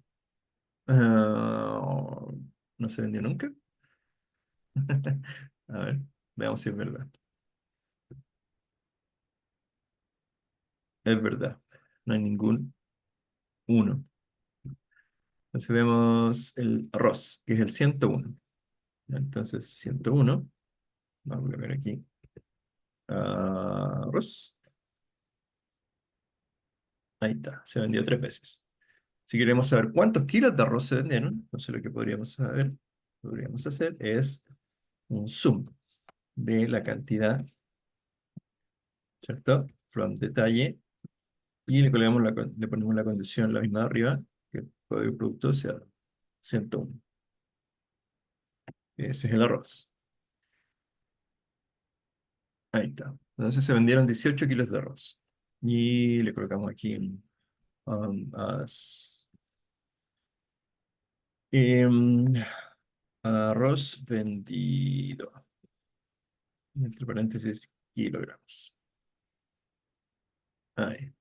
Speaker 1: no se vendió nunca. A ver, veamos si es verdad. Es verdad. No hay ningún. 1. Entonces vemos el arroz, que es el 101. Entonces 101, vamos a ver aquí. Arroz. Ahí está, se vendió 3 veces. Si queremos saber cuántos kilos de arroz se vendieron, entonces lo que podríamos hacer es un zoom de la cantidad, ¿cierto? From detalle, y le ponemos la condición la misma de arriba, que el código de producto sea 101. Ese es el arroz. Ahí está. Entonces se vendieron 18 kilos de arroz. Y le colocamos aquí as, em, arroz vendido. Entre paréntesis, kilogramos. Ahí,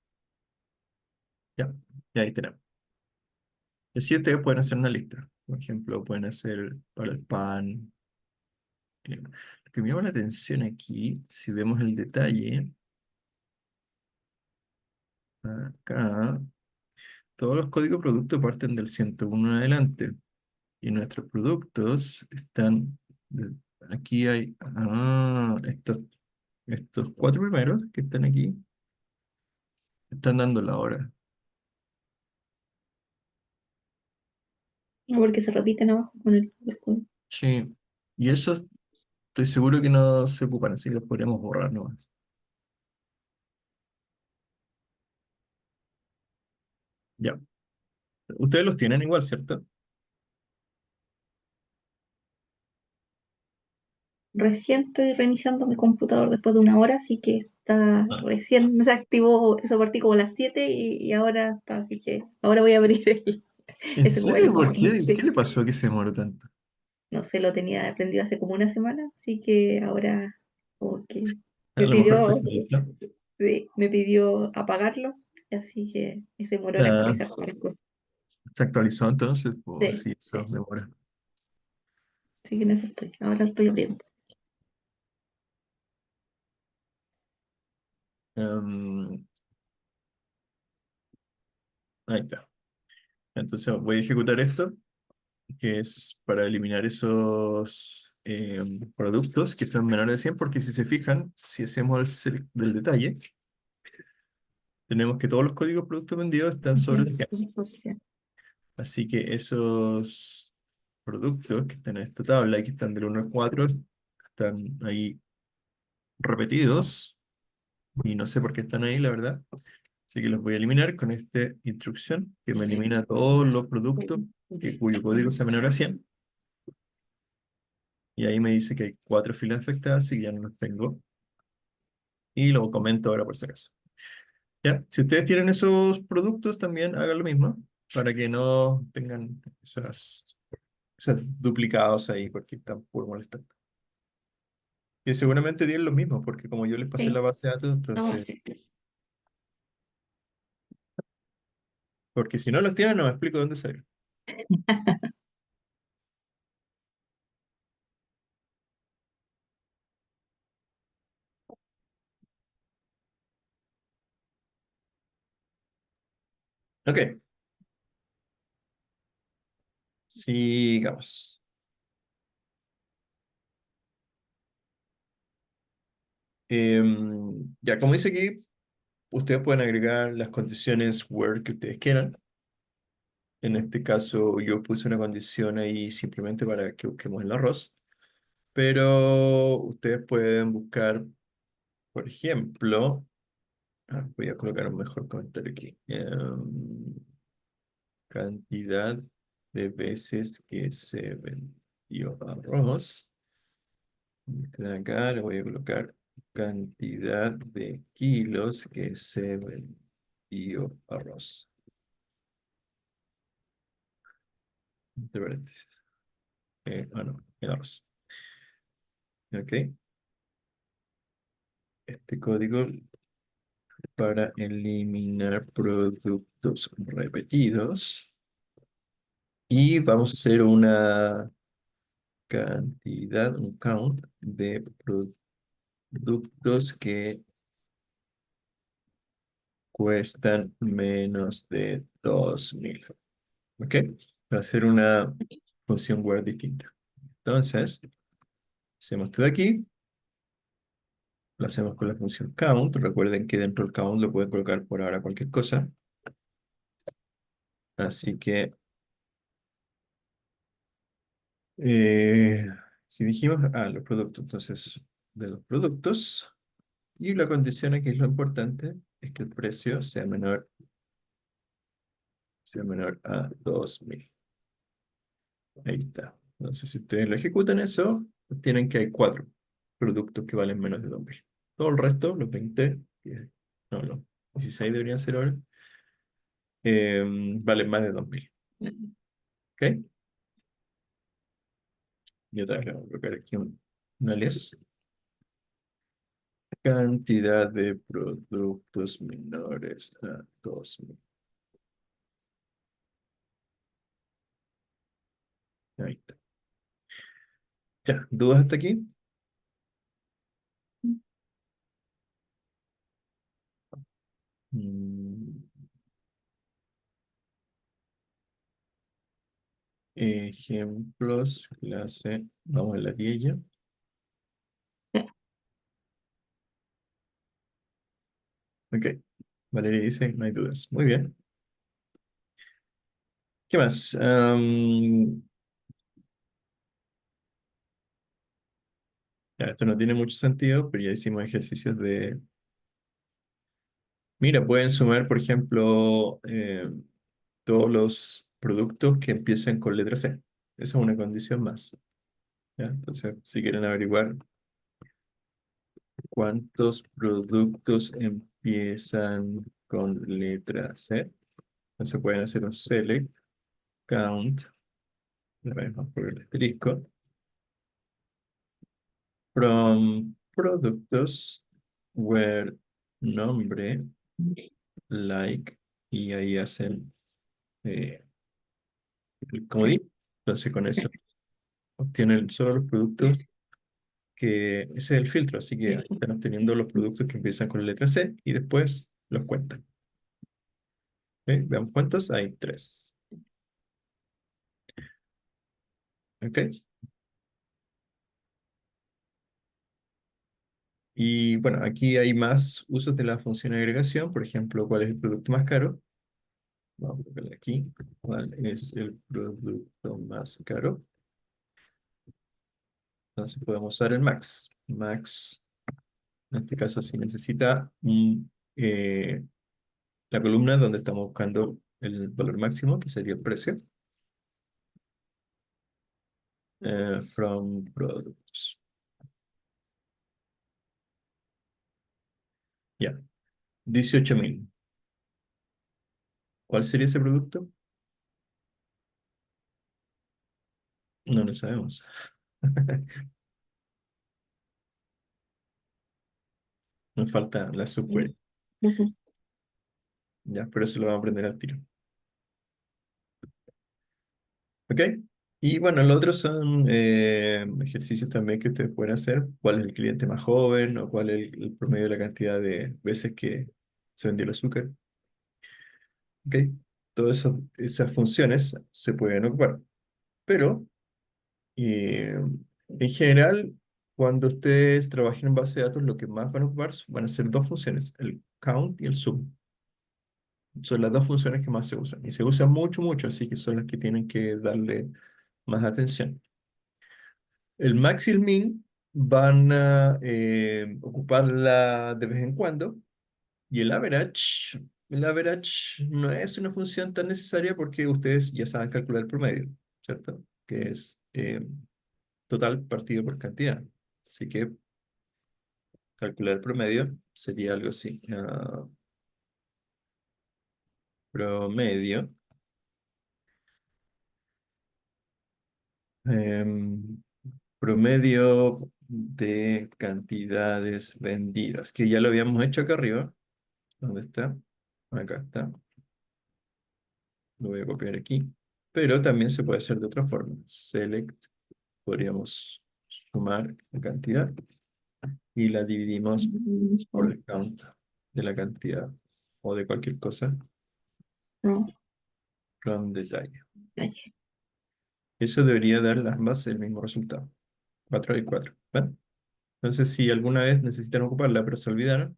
Speaker 1: ya. Y ahí tenemos. Y así ustedes pueden hacer una lista. Por ejemplo, pueden hacer para el pan. Lo que me llama la atención aquí, si vemos el detalle, acá, todos los códigos producto parten del 101 en adelante. Y nuestros productos están, aquí hay, estos 4 primeros que están aquí, están dando la hora.
Speaker 3: No, porque se repiten abajo con el.
Speaker 1: Sí, y eso estoy seguro que no se ocupan, así que los podríamos borrar nomás. Ya. Ustedes los tienen igual, ¿cierto?
Speaker 3: Recién estoy reiniciando mi computador después de una hora, así que está
Speaker 1: Ah,
Speaker 3: recién se activó, eso partí como a las 7 y ahora está, así que ahora voy a abrir el
Speaker 1: ¿en
Speaker 3: SQL
Speaker 1: serio?
Speaker 3: para
Speaker 1: ¿Por
Speaker 3: ver.
Speaker 1: qué? ¿Qué
Speaker 3: Sí,
Speaker 1: le pasó que se demoró tanto?
Speaker 3: no sé, lo tenía aprendido hace como una semana, así que ahora como que
Speaker 1: A
Speaker 3: me
Speaker 1: lo mejor se
Speaker 3: pidió,
Speaker 1: actualizó.
Speaker 3: sí, me pidió apagarlo, así que se demoró en
Speaker 1: Ah,
Speaker 3: actualizar todas las cosas.
Speaker 1: se actualizó entonces, pues
Speaker 3: Sí,
Speaker 1: sí, eso
Speaker 3: sí,
Speaker 1: demora.
Speaker 3: así que en eso estoy, ahora lo estoy abriendo.
Speaker 1: Em, Ahí está. Entonces voy a ejecutar esto, que es para eliminar esos productos que son menores de 100, porque si se fijan, si hacemos el select del detalle, tenemos que todos los códigos productos vendidos están sobre el 100. Así que esos productos que están en esta tabla y que están del 1 al 4 están ahí repetidos y no sé por qué están ahí, la verdad. Así que los voy a eliminar con esta instrucción que me elimina todos los productos cuyo código sea menor a 100. Y ahí me dice que hay 4 filas afectadas, así que ya no los tengo. Y lo comento ahora por si acaso. Ya, si ustedes tienen esos productos, también hagan lo mismo para que no tengan esas duplicados ahí porque están por molestando. Que seguramente tienen los mismos, porque como yo les pasé la
Speaker 3: Sí,
Speaker 1: base de datos,
Speaker 3: no,
Speaker 1: entonces,
Speaker 3: sí.
Speaker 1: porque si no los tienen, no me explico dónde salen. Ok, sigamos. Ya, como dice aquí, ustedes pueden agregar las condiciones Word que ustedes quieran. En este caso, yo puse una condición ahí simplemente para que busquemos el arroz. Pero ustedes pueden buscar, por ejemplo, voy a colocar un mejor comentario aquí. Cantidad de veces que se vendió arroz. De acá le voy a colocar cantidad de kilos que se vendió arroz. Entre paréntesis. No, el arroz. Ok. Este código para eliminar productos repetidos. Y vamos a hacer una cantidad, un count de productos que cuestan menos de 2000. ¿Ok? Para hacer una función word distinta. Entonces, hacemos todo aquí. Lo hacemos con la función count. Recuerden que dentro del count lo pueden colocar por ahora cualquier cosa. Así que, si dijimos, los productos, entonces, de los productos, y la condición aquí es lo importante, es que el precio sea menor a 2000. Ahí está. Entonces, si ustedes lo ejecutan eso, tienen que hay 4 productos que valen menos de 2000. Todo el resto, los 20, no, los 16 deberían ser ahora, valen más de 2000. ¿Ok? Y otra vez le voy a colocar aquí un alias. Cantidad de productos menores a 2000. Ahí está. Ya, ¿dudas hasta aquí? Mm, ejemplos, clase, vamos a la 10 ya. Ok, Valeria dice, no hay dudas. Muy bien. ¿Qué más? Ya, esto no tiene mucho sentido, pero ya hicimos ejercicios de... Mira, pueden sumar, por ejemplo, todos los productos que empiecen con letra C. Esa es una condición más. ¿Ya? Entonces, si quieren averiguar cuántos productos empiezan con letra C, entonces pueden hacer un select, count, le vamos por el asterisco, from productos where nombre, like, y ahí hacen el comodín. Entonces con eso obtienen solo los productos que... Ese es el filtro, así que ahí están obteniendo los productos que empiezan con la letra C y después los cuentan. ¿Ok? Veamos cuántos. Hay 3. ¿Ok? Y bueno, aquí hay más usos de la función agregación. Por ejemplo, ¿cuál es el producto más caro? Vamos a colocarle aquí. ¿Cuál es el producto más caro? Entonces podemos usar el max. Max, en este caso, si necesita la columna donde estamos buscando el valor máximo, que sería el precio. From products. Ya. 18.000. ¿Cuál sería ese producto? No lo sabemos. Nos falta la subquery.
Speaker 3: Eso.
Speaker 1: Ya, pero eso lo vamos a aprender al tiro. ¿Ok? Y bueno, los otros son ejercicios también que ustedes pueden hacer. ¿Cuál es el cliente más joven? O cuál es el promedio de la cantidad de veces que se vendió el azúcar. ¿Ok? Todas esas funciones se pueden ocupar. Pero en general, cuando ustedes trabajen en base de datos, lo que más van a ocupar van a ser dos funciones, el count y el sum. Son las dos funciones que más se usan. Y se usan mucho, mucho, así que son las que tienen que darle más atención. El max y el min van a ocuparla de vez en cuando. Y el average no es una función tan necesaria porque ustedes ya saben calcular el promedio, ¿cierto? Que es total partido por cantidad. Así que calcular el promedio sería algo así. Promedio. em, Promedio de cantidades vendidas, que ya lo habíamos hecho acá arriba. ¿Dónde está? Acá está. Lo voy a copiar aquí. Pero también se puede hacer de otra forma. Select, podríamos sumar la cantidad y la dividimos por el count de la cantidad o de cualquier cosa.
Speaker 3: No.
Speaker 1: from the diag.
Speaker 3: Ayer.
Speaker 1: Eso debería dar ambas el mismo resultado. 4 y 4. ¿Ven? Entonces, si alguna vez necesitan ocuparla, pero se olvidaron,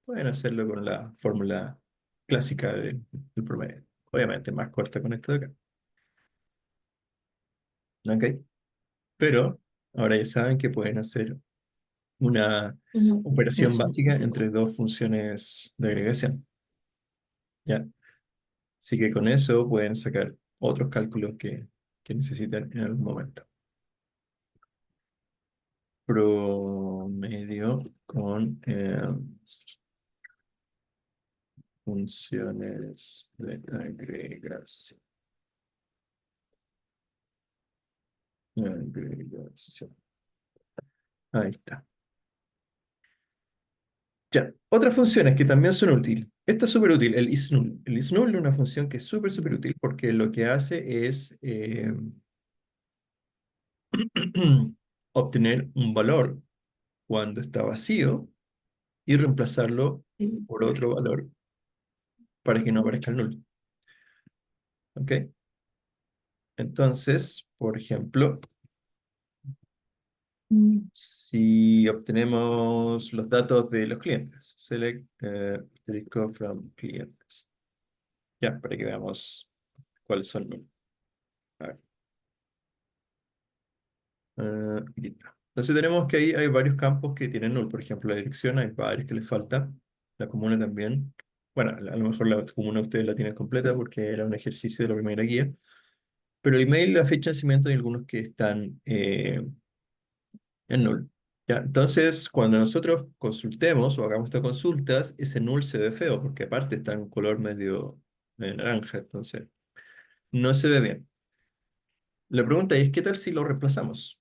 Speaker 1: pueden hacerlo con la fórmula clásica del promedio. Obviamente, más corta con esto de acá. ¿Ok? Pero ahora ya saben que pueden hacer una
Speaker 3: Ujú.
Speaker 1: operación
Speaker 3: Eso.
Speaker 1: básica entre dos funciones de agregación. ¿Ya? Así que con eso pueden sacar otros cálculos que necesiten en algún momento. Promedio con funciones de agregación. Agregación. Ahí está. Ya, otras funciones que también son útiles. Esta es súper útil, el isNull. El isNull es una función que es súper útil porque lo que hace es obtener un valor cuando está vacío y reemplazarlo
Speaker 3: Sí.
Speaker 1: por otro valor para que no aparezca el null. ¿Ok? Entonces, por ejemplo,
Speaker 3: Mm.
Speaker 1: si obtenemos los datos de los clientes, select asterisco from clientes. Ya, para que veamos cuáles son null. A ver. Listo. Entonces tenemos que ahí hay varios campos que tienen null. Por ejemplo, la dirección, hay varios que les falta. La comuna también. Bueno, a lo mejor la comuna ustedes la tienen completa porque era un ejercicio de la primera guía. Pero el email, la fecha de nacimiento, hay algunos que están en null. ¿Ya? Entonces, cuando nosotros consultemos o hagamos estas consultas, ese null se ve feo porque aparte está en un color medio naranja. Entonces, no se ve bien. La pregunta es, ¿qué tal si lo reemplazamos?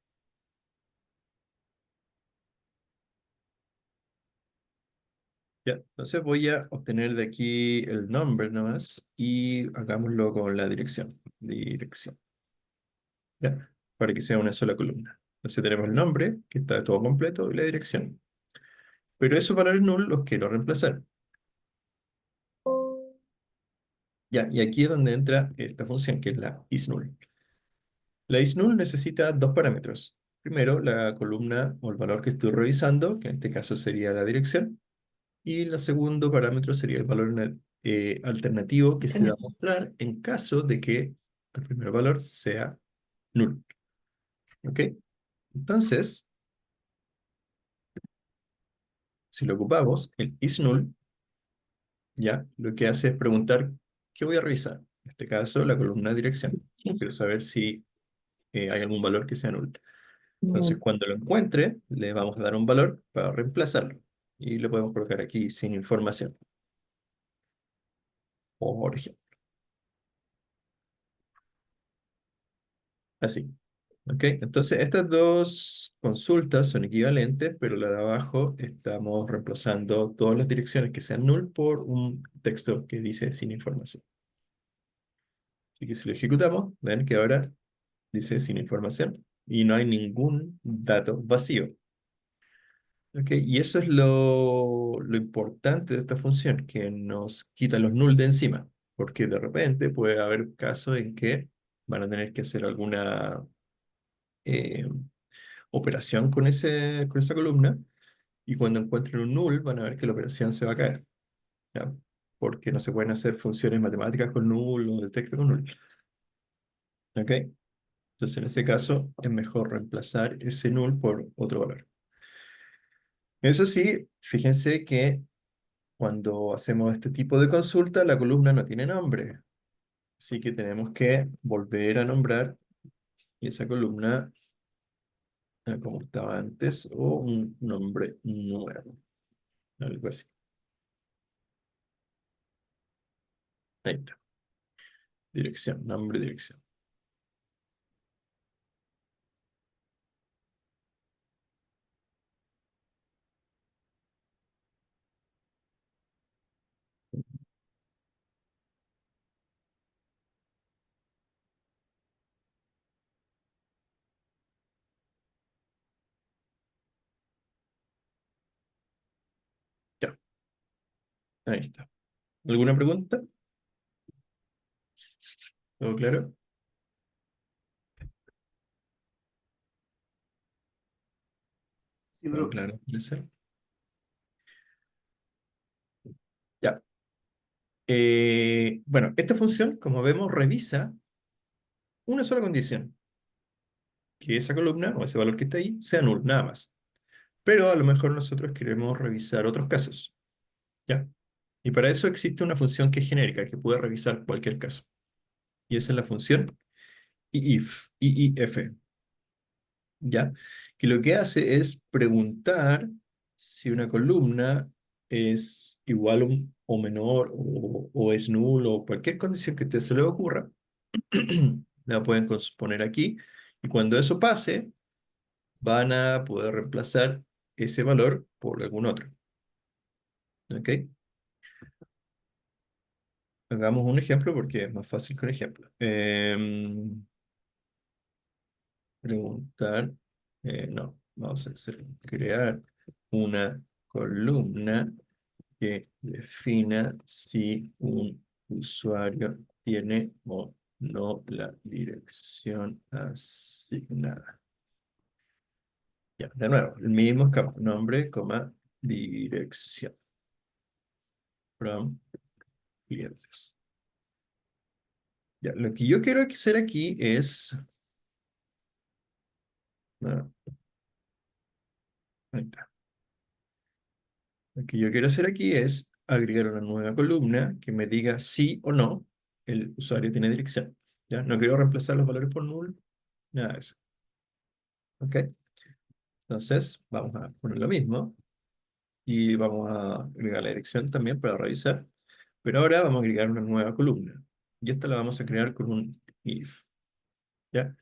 Speaker 1: Ya, entonces voy a obtener de aquí el number nomás y hagámoslo con la dirección. Dirección. Ya, para que sea una sola columna. Entonces tenemos el nombre, que está todo completo, y la dirección. Pero esos valores null los quiero reemplazar. Ya, y aquí es donde entra esta función, que es la isNull. La isNull necesita dos parámetros. Primero, la columna o el valor que estoy revisando, que en este caso sería la dirección. Y el segundo parámetro sería el valor alternativo que se va a
Speaker 3: Alternativo.
Speaker 1: mostrar en caso de que el primer valor sea null. ¿Ok? Entonces, si lo ocupamos, el isNull, ya, lo que hace es preguntar qué voy a revisar. En este caso, la columna dirección.
Speaker 3: Sí.
Speaker 1: Quiero saber si hay algún valor que sea null. Entonces,
Speaker 3: Mm.
Speaker 1: cuando lo encuentre, le vamos a dar un valor para reemplazarlo. Y lo podemos colocar aquí sin información. Por ejemplo, así. ¿Ok? Entonces, estas dos consultas son equivalentes, pero la de abajo estamos reemplazando todas las direcciones que sean null por un texto que dice sin información. Así que si lo ejecutamos, ven que ahora dice sin información y no hay ningún dato vacío. ¿Ok? Y eso es lo importante de esta función, que nos quita los null de encima, porque de repente puede haber casos en que van a tener que hacer alguna eh, operación con esa columna y cuando encuentren un null van a ver que la operación se va a caer, ¿ya? Porque no se pueden hacer funciones matemáticas con null o de texto con null. ¿Ok? Entonces en ese caso es mejor reemplazar ese null por otro valor. Eso sí, fíjense que cuando hacemos este tipo de consulta la columna no tiene nombre. Así que tenemos que volver a nombrar esa columna como estaba antes o un nombre nuevo, algo así. Ahí está. Dirección, nombre, dirección. Ya, ahí está. ¿Alguna pregunta? ¿Todo claro?
Speaker 2: Sí,
Speaker 1: ¿Todo
Speaker 2: profe.
Speaker 1: claro? ¿Parece? Ya. Bueno, esta función, como vemos, revisa una sola condición, que esa columna o ese valor que está ahí sea null, nada más. Pero a lo mejor nosotros queremos revisar otros casos, ¿ya? Y para eso existe una función que es genérica, que puede revisar cualquier caso. Y esa es la función IIF, ¿ya? Que lo que hace es preguntar si una columna es igual o menor o es nulo o cualquier condición que te se le ocurra, la pueden poner aquí. Y cuando eso pase, van a poder reemplazar ese valor por algún otro. ¿Ok? Hagamos un ejemplo porque es más fácil que un ejemplo. Preguntar, no, vamos a hacer, crear una columna que defina si un usuario tiene o no la dirección asignada. Ya, de nuevo, el mismo campo, nombre, coma, dirección. From clientes. Ya, lo que yo quiero hacer aquí es... ah, ahí está. Lo que yo quiero hacer aquí es agregar una nueva columna que me diga sí o no el usuario tiene dirección. ¿Ya? No quiero reemplazar los valores por null, nada de eso. ¿Ok? Entonces, vamos a poner lo mismo y vamos a agregar la dirección también para revisar. Pero ahora vamos a agregar una nueva columna. Y esta la vamos a crear con un if. ¿Ya?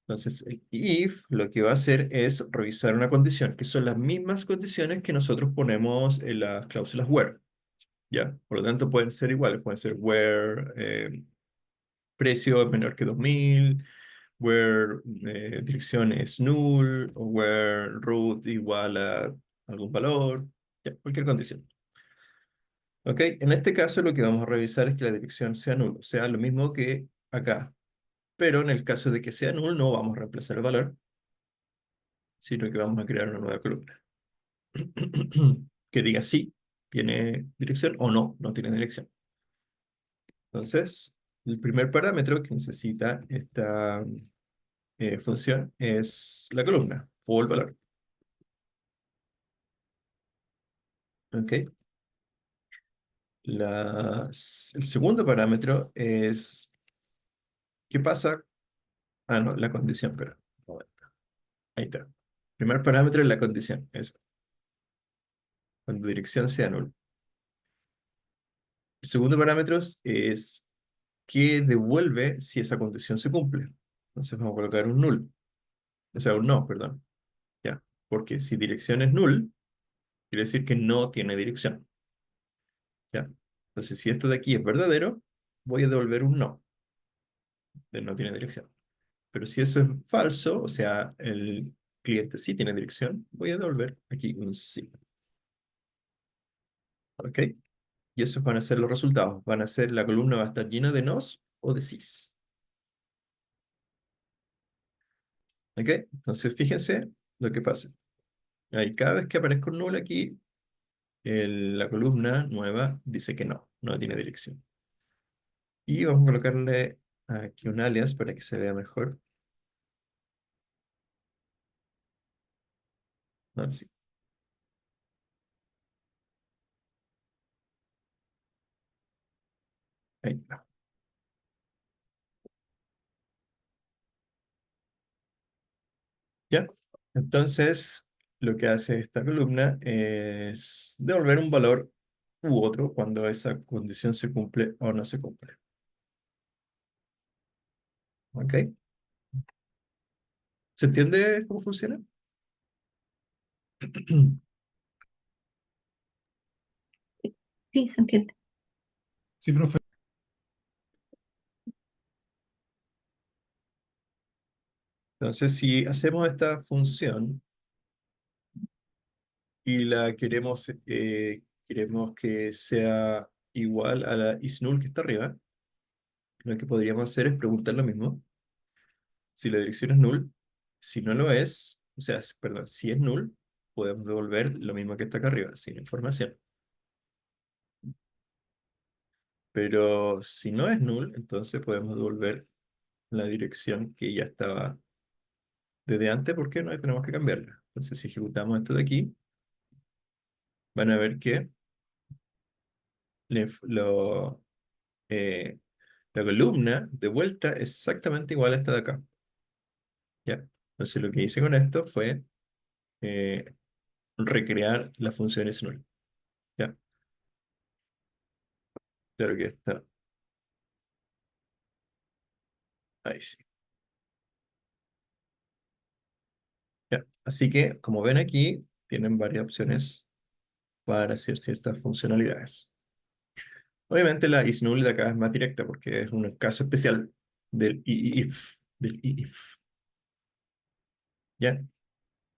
Speaker 1: Entonces, el if lo que va a hacer es revisar una condición, que son las mismas condiciones que nosotros ponemos en las cláusulas where. ¿Ya? Por lo tanto, pueden ser iguales. Pueden ser where precio es menor que 2000, where dirección es null, o where root igual a algún valor. Ya, cualquier condición. ¿Ok? En este caso, lo que vamos a revisar es que la dirección sea null, o sea, lo mismo que acá. Pero en el caso de que sea null, no vamos a reemplazar el valor, sino que vamos a crear una nueva columna. Que diga sí, tiene dirección, o no, no tiene dirección. Entonces, el primer parámetro que necesita esta función es la columna o el valor. ¿Ok? El segundo parámetro es ¿qué pasa? Ah, no, la condición, pero un momento. Ahí está. El primer parámetro es la condición, es cuando dirección sea null. El segundo parámetro es qué devuelve si esa condición se cumple. Entonces vamos a colocar un null, o sea, un no, perdón. Ya, porque si dirección es null, quiere decir que no tiene dirección. ¿Ya? Entonces, si esto de aquí es verdadero, voy a devolver un no, de no tiene dirección. Pero si eso es falso, o sea, el cliente sí tiene dirección, voy a devolver aquí un sí. ¿Ok? Y esos van a ser los resultados. Van a ser, la columna va a estar llena de nos o de sís. ¿Ok? Entonces, fíjense lo que pasa. Ahí, cada vez que aparezca un null aquí, la columna nueva dice que no, no tiene dirección. Y vamos a colocarle aquí un alias para que se vea mejor. Así. Ahí está. ¿Ya? Entonces, lo que hace esta columna es devolver un valor u otro cuando esa condición se cumple o no se cumple. ¿Ok? ¿Se entiende cómo funciona?
Speaker 3: Sí, se entiende.
Speaker 2: Sí, profe.
Speaker 1: Entonces, si hacemos esta función y la queremos que sea igual a la isNull que está arriba, lo que podríamos hacer es preguntar lo mismo. Si la dirección es null, si no lo es, o sea, perdón, si es null, podemos devolver lo mismo que está acá arriba, sin información. Pero si no es null, entonces podemos devolver la dirección que ya estaba desde antes, porque no tenemos que cambiarla. Entonces, si ejecutamos esto de aquí, van a ver que le- lo, eh, la columna de vuelta es exactamente igual a esta de acá. ¿Ya? Entonces, lo que hice con esto fue eh, recrear las funciones null. ¿Ya? Claro que está. Ahí sí. ¿Ya? Así que, como ven aquí, tienen varias opciones para hacer ciertas funcionalidades. Obviamente la isNull de acá es más directa porque es un caso especial del if, del if. ¿Ya?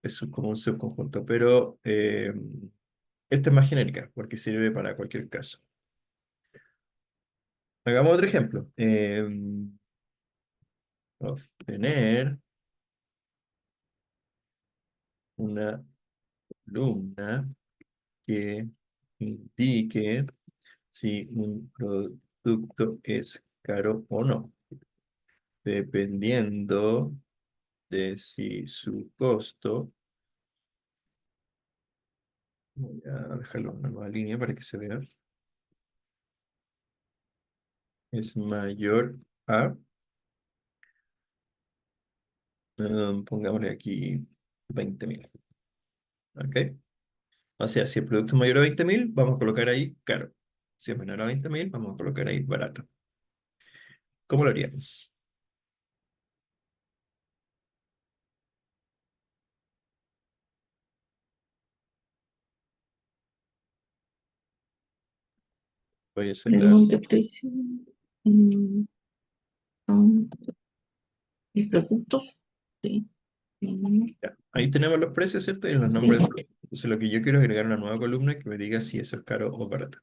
Speaker 1: Es como un subconjunto, pero esta es más genérica porque sirve para cualquier caso. Hagamos otro ejemplo. Obtener una columna que indique si un producto es caro o no, dependiendo de si su costo, voy a dejarlo en una nueva línea para que se vea, es mayor a, pongámosle aquí 20.000. ¿Ok? O sea, si el producto es mayor a 20.000, vamos a colocar ahí caro. Si es menor a 20.000, vamos a colocar ahí barato. ¿Cómo lo haríamos? Voy a hacer
Speaker 3: El
Speaker 1: la...
Speaker 3: nombre, precio, mm, um, y productos. Sí.
Speaker 1: Ya. Ahí tenemos los precios, ¿cierto? Y los nombres de productos. Entonces lo que yo quiero es agregar una nueva columna que me diga si eso es caro o barato.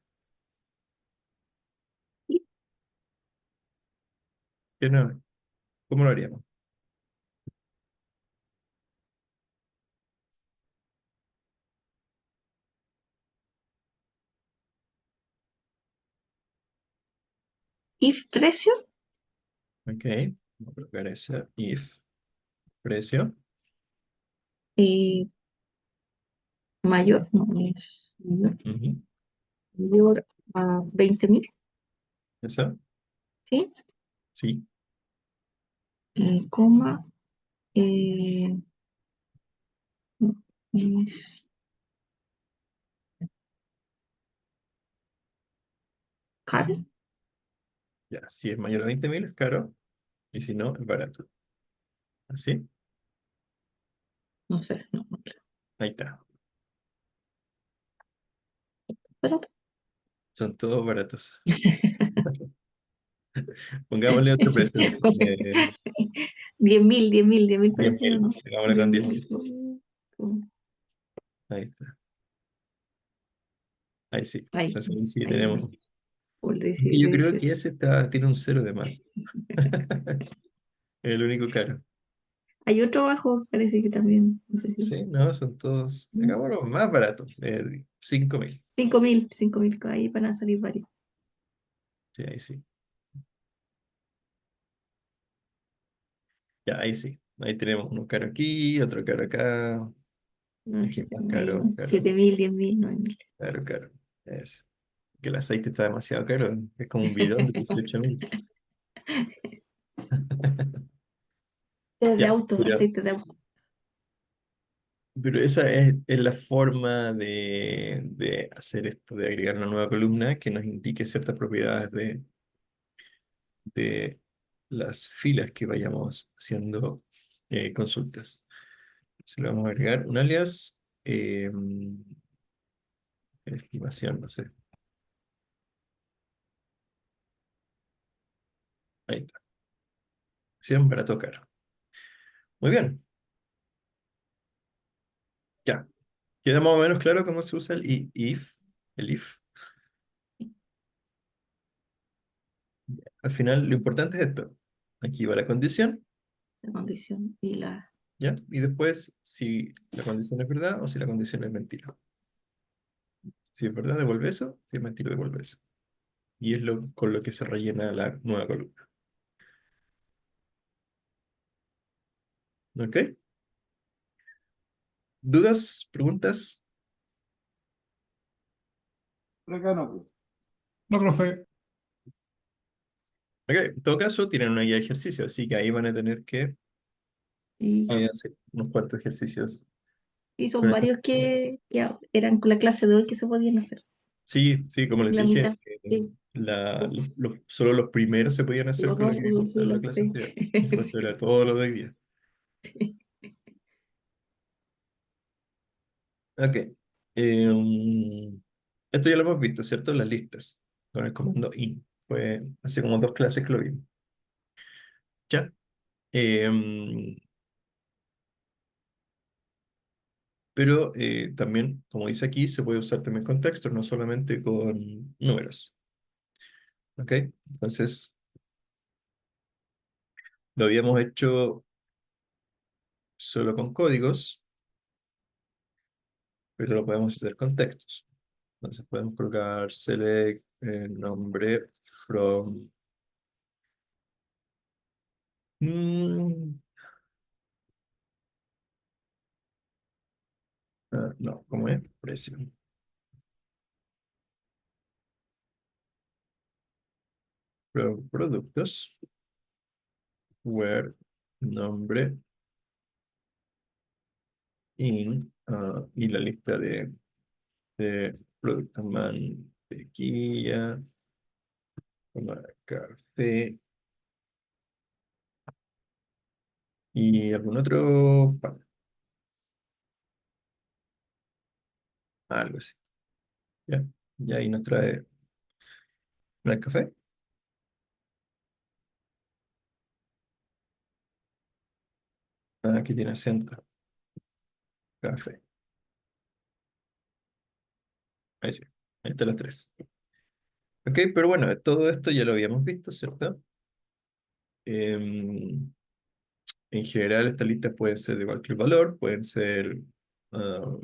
Speaker 1: ¿Qué no? ¿Cómo lo haríamos?
Speaker 3: If precio,
Speaker 1: Ok. Vamos a colocar ese if precio.
Speaker 3: eh, mayor, no es
Speaker 1: Ujú.
Speaker 3: mayor a 20.000,
Speaker 1: Eso.
Speaker 3: ¿sí?
Speaker 1: Sí.
Speaker 3: Coma, eh, es caro,
Speaker 1: Ya. Si es mayor a 20.000 es caro. Y si no, es barato. ¿Así?
Speaker 3: no sé, no,
Speaker 1: Ahí está.
Speaker 3: barato.
Speaker 1: Son todos baratos. Pongámosle otro precio.
Speaker 3: 10.000
Speaker 1: 10
Speaker 3: parece, ¿o
Speaker 1: mil.
Speaker 3: no?
Speaker 1: Hagámoslo
Speaker 3: Diez
Speaker 1: con 10
Speaker 3: mil
Speaker 1: mil. Ahí está. Ahí sí.
Speaker 3: ahí,
Speaker 1: Entonces ahí sí
Speaker 3: ahí,
Speaker 1: tenemos.
Speaker 3: por
Speaker 1: Aunque yo
Speaker 3: decirle
Speaker 1: creo
Speaker 3: 18.
Speaker 1: que ese tiene un cero de más. Es el único caro.
Speaker 3: Hay otro bajo, parece que también, no sé si.
Speaker 1: Sí, no, son todos. Hagámoslo más barato. 5.000.
Speaker 3: 5.000, ahí van a salir varios.
Speaker 1: Sí, ahí sí. Ya, ahí sí. Ahí tenemos uno caro aquí, otro caro acá.
Speaker 3: No
Speaker 1: Aquí
Speaker 3: sé,
Speaker 1: más
Speaker 3: hay
Speaker 1: caro, caro,
Speaker 3: 7.000, 10.000, 9.000.
Speaker 1: caro, caro. Eso. Que el aceite está demasiado caro. Es como un bidón de 18.000.
Speaker 3: De
Speaker 1: Ya,
Speaker 3: auto, aceite de auto.
Speaker 1: pero esa es la forma de hacer esto, de agregar una nueva columna que nos indique ciertas propiedades de las filas que vayamos haciendo consultas. Se le vamos a agregar un alias, estimación, no sé. Ahí está. Opción barato caro. Muy bien, ya. ¿Queda más o menos claro cómo se usa el if? El if. al final lo importante es esto. Aquí va la condición,
Speaker 3: La condición y la...
Speaker 1: ¿ya? Y después si la condición es verdad o si la condición es mentira. Si es verdad, devuelve eso. Si es mentira, devuelve eso. Y es con lo que se rellena la nueva columna. ¿Ok? ¿Dudas? ¿Preguntas?
Speaker 2: Por acá no, pues.
Speaker 5: No, profe.
Speaker 1: Ok, en todo caso, tienen una guía de ejercicio, así que ahí van a tener que
Speaker 3: Y,
Speaker 1: hacer unos cuantos ejercicios.
Speaker 3: y son
Speaker 1: con esto.
Speaker 3: varios que eran con la clase de hoy que se podían hacer.
Speaker 1: Sí, sí, como les
Speaker 3: La
Speaker 1: dije,
Speaker 3: mitad. Sí,
Speaker 1: solo los primeros se podían hacer
Speaker 3: los
Speaker 1: con
Speaker 3: dos
Speaker 1: lo que vimos en la clase
Speaker 3: sí.
Speaker 1: anterior. El resto era todo lo de hoy día. Ok. Esto ya lo hemos visto, ¿cierto? Las listas con el comando in. Fue hace como 2 clases que lo vimos. ¿Ya? Em, pero también, como dice aquí, se puede usar también con textos, no solamente con números. ¿Ok? Entonces, lo habíamos hecho solo con códigos, pero lo podemos hacer con textos. Entonces podemos colocar select nombre from. mm, no, ¿cómo es? Precio. Productos, where nombre in, y la lista de productos: mantequilla, café y algún otro pan, algo así. ¿Ya? Y ahí nos trae el café. Aquí tiene acento, café. Ahí sí, ahí están los tres. Ok, pero bueno, todo esto ya lo habíamos visto, ¿cierto? Em, en general, estas listas pueden ser de cualquier valor, pueden ser ah,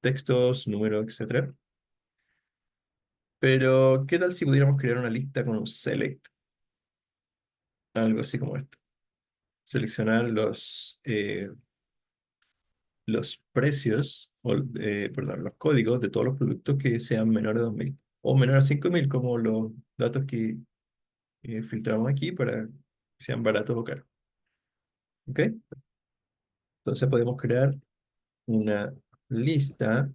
Speaker 1: textos, números, etcétera. Pero, ¿qué tal si pudiéramos crear una lista con un select? Algo así como esto. Seleccionar los precios, perdón, los códigos de todos los productos que sean menores a 2.000 o menores a 5.000, como los datos que filtramos aquí para que sean baratos o caros. ¿Ok? Entonces podemos crear una lista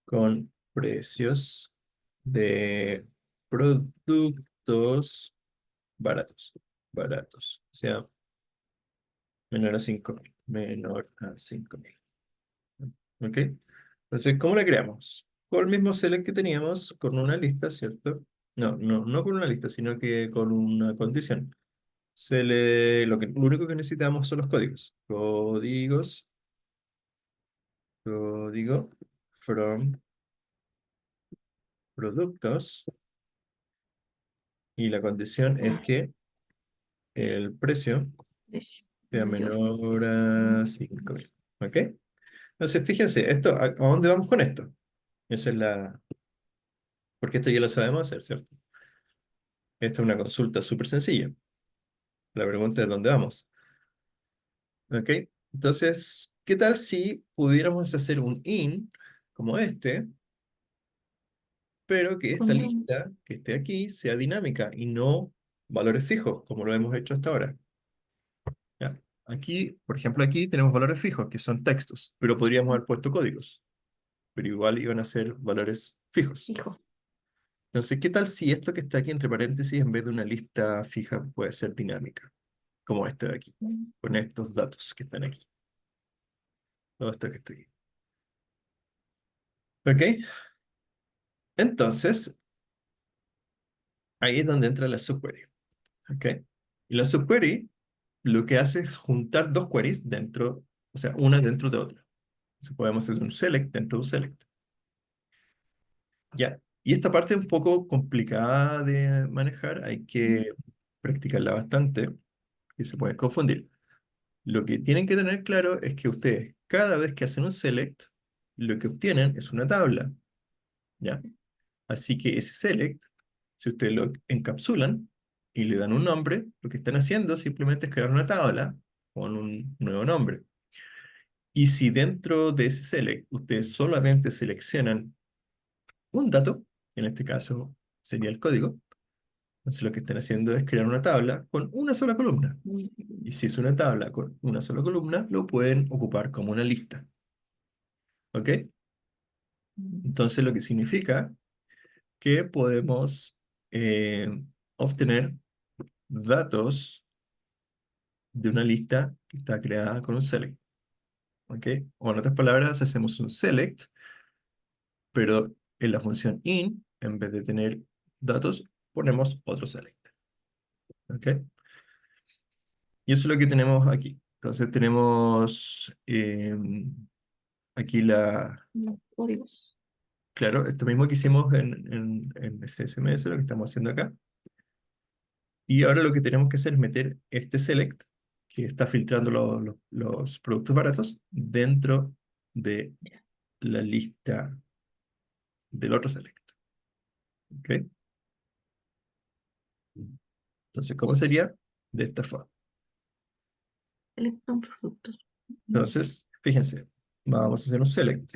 Speaker 1: con precios de productos baratos. Baratos. O sea, menor a 5.000. Menor a 5.000. ¿Ok? Entonces, ¿cómo la creamos? Con el mismo select que teníamos, con una lista, ¿cierto? No con una lista, sino que con una condición. Lo único que necesitamos son los códigos. Código from productos. Y la condición es que el precio sea
Speaker 3: Mayor.
Speaker 1: menor a 5.000. ¿Ok? Entonces, fíjense, ¿a dónde vamos con esto? Esa es la. Porque esto ya lo sabemos hacer, ¿cierto? Esta es una consulta súper sencilla. La pregunta es ¿dónde vamos? ¿Ok? Entonces, ¿qué tal si pudiéramos hacer un in como este, pero que esta
Speaker 3: Con-
Speaker 1: lista que esté aquí sea dinámica y no valores fijos, como lo hemos hecho hasta ahora? ¿Ya? Aquí, por ejemplo, aquí tenemos valores fijos, que son textos, pero podríamos haber puesto códigos, pero igual iban a ser valores fijos.
Speaker 3: Hijo.
Speaker 1: Entonces, ¿qué tal si esto que está aquí entre paréntesis, en vez de una lista fija, puede ser dinámica, como este de aquí, con estos datos que están aquí? Todo esto que estoy aquí. ¿Ok? Entonces, ahí es donde entra la subquery. ¿Ok? Y la subquery lo que hace es juntar dos queries dentro, o sea, una dentro de otra. Entonces, podemos hacer un select dentro de un select. ¿Ya? Y esta parte es un poco complicada de manejar. Hay que practicarla bastante y se pueden confundir. Lo que tienen que tener claro es que ustedes, cada vez que hacen un select, lo que obtienen es una tabla, ¿ya? Así que ese select, si ustedes lo encapsulan y le dan un nombre, lo que están haciendo simplemente es crear una tabla con un nuevo nombre. Y si dentro de ese select ustedes solamente seleccionan un dato, en este caso sería el código, entonces lo que están haciendo es crear una tabla con una sola columna. Y si es una tabla con una sola columna, lo pueden ocupar como una lista. ¿Ok? Entonces lo que significa que podemos obtener datos de una lista que está creada con un select. ¿Ok? O en otras palabras, hacemos un select, pero en la función in, en vez de tener datos, ponemos otro select. ¿Ok? Y eso es lo que tenemos aquí. Entonces tenemos aquí
Speaker 3: Los códigos.
Speaker 1: claro, esto mismo que hicimos en SSMS, lo que estamos haciendo acá. Y ahora lo que tenemos que hacer es meter este select, que está filtrando los productos baratos, dentro de la lista del otro select. ¿Ok? Entonces, ¿cómo sería? De esta forma.
Speaker 3: Electron productos.
Speaker 1: Entonces, fíjense, vamos a hacer un select.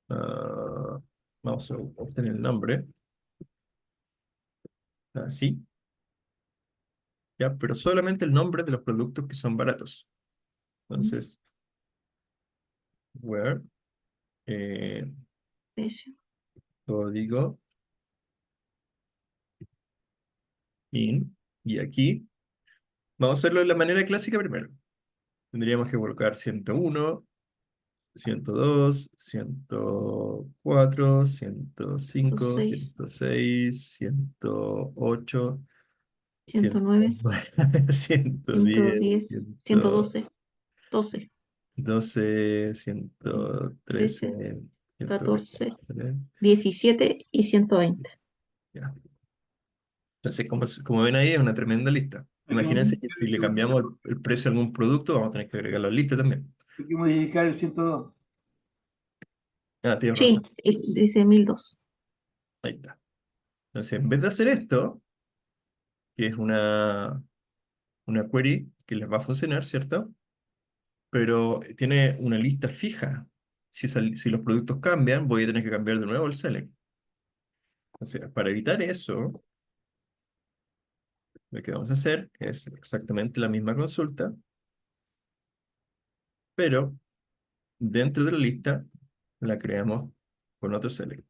Speaker 1: Ah, vamos a obtener el nombre, así, ya, pero solamente el nombre de los productos que son baratos. Entonces, where, eh,
Speaker 3: Precio.
Speaker 1: código in, y aquí vamos a hacerlo de la manera clásica primero. Tendríamos que colocar 101, 102, 104, 105,
Speaker 3: 106,
Speaker 1: 106, 108,
Speaker 3: 109,
Speaker 1: 109, 110,
Speaker 3: 110, 112, 12,
Speaker 1: 112, 113,
Speaker 3: 13, 14,
Speaker 1: 114.
Speaker 3: 17 y 120.
Speaker 1: Ya. Entonces, como ven ahí, es una tremenda lista. Imagínense que si le cambiamos el precio a algún producto, vamos a tener que agregarlo a la lista también.
Speaker 2: Hay que modificar el 102.
Speaker 1: Ah, tienes
Speaker 3: Sí,
Speaker 1: razón.
Speaker 3: dice 1002.
Speaker 1: Ahí está. Entonces, en vez de hacer esto, que es una query que les va a funcionar, ¿cierto? Pero tiene una lista fija. Si los productos cambian, voy a tener que cambiar de nuevo el select. Entonces, para evitar eso, lo que vamos a hacer es exactamente la misma consulta, pero dentro de la lista la creamos con otro select.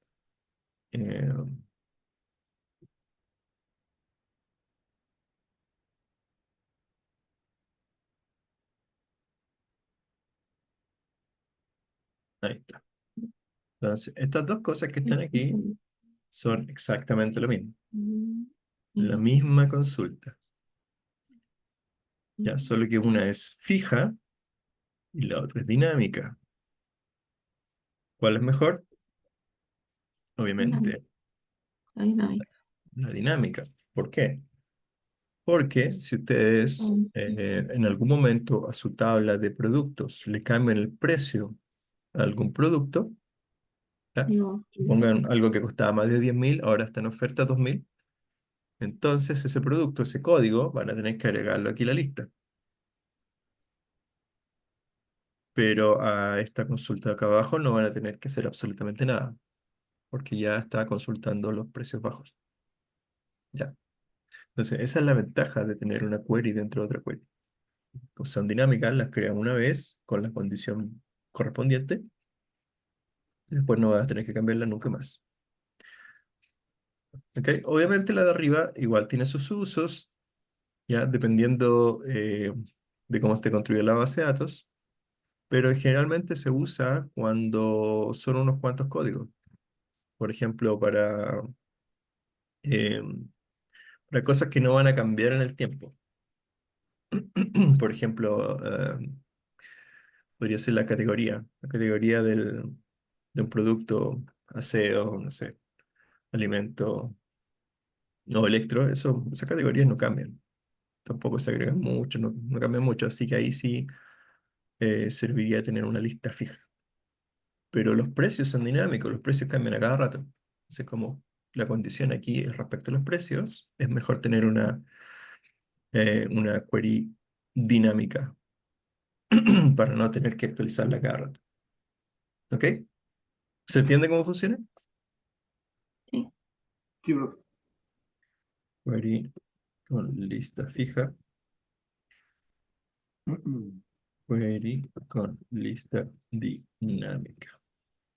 Speaker 1: Eh, ahí está. Entonces, estas dos cosas que están aquí son exactamente lo mismo. La misma consulta. Ya, solo que una es fija y la otra es dinámica. ¿Cuál es mejor? Obviamente,
Speaker 3: La dinámica.
Speaker 1: la dinámica. ¿Por qué? Porque si ustedes en algún momento a su tabla de productos le cambian el precio a algún producto, ¿ya?
Speaker 3: No,
Speaker 1: Pongan algo que costaba más de 10.000, ahora está en oferta 2.000, entonces ese producto, ese código, van a tener que agregarlo aquí a la lista. Pero a esta consulta de acá abajo no van a tener que hacer absolutamente nada, porque ya está consultando los precios bajos. Ya. Entonces, esa es la ventaja de tener una query dentro de otra query. Pues son dinámicas, las crean una vez con la condición correspondiente, y después no vas a tener que cambiarla nunca más. ¿Ok? Obviamente la de arriba igual tiene sus usos, ya dependiendo de cómo esté construida la base de datos, pero generalmente se usa cuando son unos cuantos códigos. Por ejemplo, eh, para cosas que no van a cambiar en el tiempo. Por ejemplo, podría ser la categoría de un producto, aseo, no sé, alimento, o electro, esas categorías no cambian. Tampoco se agregan mucho, no cambian mucho, así que ahí sí serviría tener una lista fija. Pero los precios son dinámicos, los precios cambian a cada rato. Entonces, como la condición aquí es respecto a los precios, es mejor tener una query dinámica para no tener que actualizarla cada rato. ¿Ok? ¿Se entiende cómo funciona?
Speaker 3: Sí.
Speaker 2: Sí, profe.
Speaker 1: Query con lista fija, query con lista dinámica.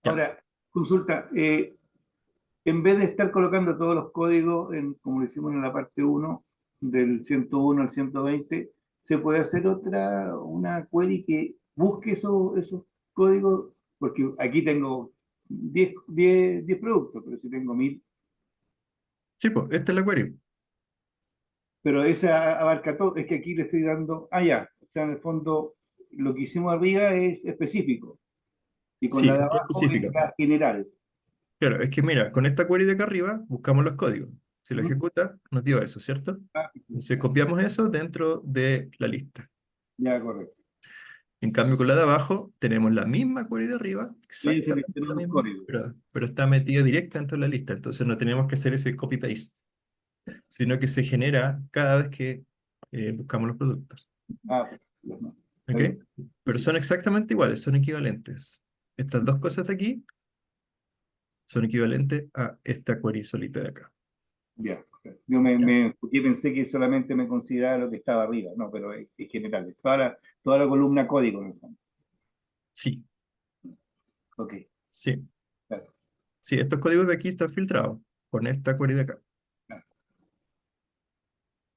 Speaker 1: Ya.
Speaker 2: Ahora, consulta, en vez de estar colocando todos los códigos, como lo hicimos en la parte uno del 101 al 120, se puede hacer una query que busque esos códigos, porque aquí tengo 10 productos, pero si tengo 1000,
Speaker 1: Sí, pues, esta es la query.
Speaker 2: pero esa abarca todo, es que aquí le estoy dando, ya, o sea, en el fondo lo que hicimos arriba es específico, y con
Speaker 1: Sí,
Speaker 2: la de
Speaker 1: es bien
Speaker 2: abajo es
Speaker 1: específica.
Speaker 2: la general.
Speaker 1: Claro, es que mira, con esta query de acá arriba buscamos los códigos. Si lo
Speaker 2: ¿Mm?
Speaker 1: ejecuta, nos dio eso, ¿cierto?
Speaker 2: Ah,
Speaker 1: Entonces copiamos eso dentro de la lista.
Speaker 2: ya, correcto.
Speaker 1: En cambio, con la de abajo tenemos la misma query de arriba,
Speaker 2: Ellos
Speaker 1: exactamente
Speaker 2: seleccionan
Speaker 1: la
Speaker 2: los
Speaker 1: misma,
Speaker 2: códigos.
Speaker 1: pero está metida directa dentro de la lista. Entonces no tenemos que hacer ese copy-paste, sino que se genera cada vez que buscamos los productos.
Speaker 2: Ah, pues, no, está
Speaker 1: ¿Ok?
Speaker 2: bien. Sí,
Speaker 1: Pero
Speaker 2: sí.
Speaker 1: son exactamente iguales, son equivalentes. Estas dos cosas de aquí son equivalentes a esta query solita de acá.
Speaker 2: Ya. Yo
Speaker 1: ¿Ya?
Speaker 2: porque pensé que solamente me consideraba lo que estaba arriba, no, pero es general, es toda la columna código en el fondo.
Speaker 1: Sí,
Speaker 2: Ok,
Speaker 1: sí.
Speaker 2: claro,
Speaker 1: Sí, estos códigos de aquí están filtrados con esta query de acá,
Speaker 2: claro.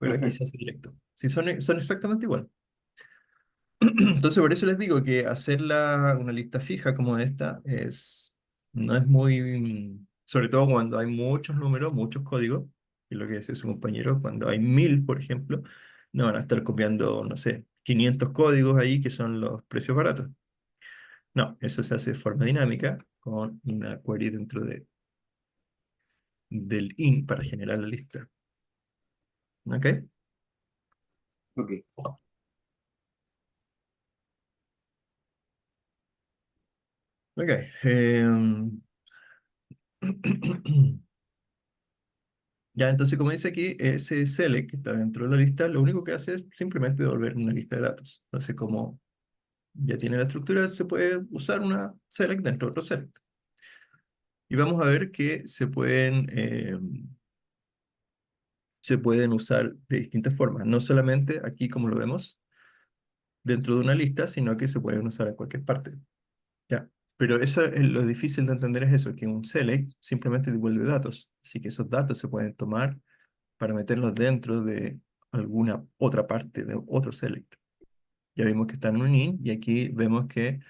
Speaker 1: pero aquí
Speaker 2: Perfecto.
Speaker 1: se hace directo. Sí, son exactamente igual. Entonces, por eso les digo que hacer una lista fija como esta no es muy, sobre todo cuando hay muchos números, muchos códigos, y lo que decía su compañero, cuando hay 1000, por ejemplo, no van a estar copiando, no sé, 500 códigos ahí que son los precios baratos. No, eso se hace de forma dinámica con una query dentro del in para generar la lista. ¿Ok?
Speaker 2: Ok.
Speaker 1: Ok. Ya, entonces como dice aquí, ese select que está dentro de la lista, lo único que hace es simplemente devolver una lista de datos. Entonces, como ya tiene la estructura, se puede usar una select dentro de otro select. Y vamos a ver que se pueden usar de distintas formas. No solamente aquí, como lo vemos, dentro de una lista, sino que se pueden usar en cualquier parte. Ya. Pero eso es lo difícil de entender es eso, que un select simplemente devuelve datos. Así que esos datos se pueden tomar para meterlos dentro de alguna otra parte de otro select. Ya vimos que está en un in y aquí vemos que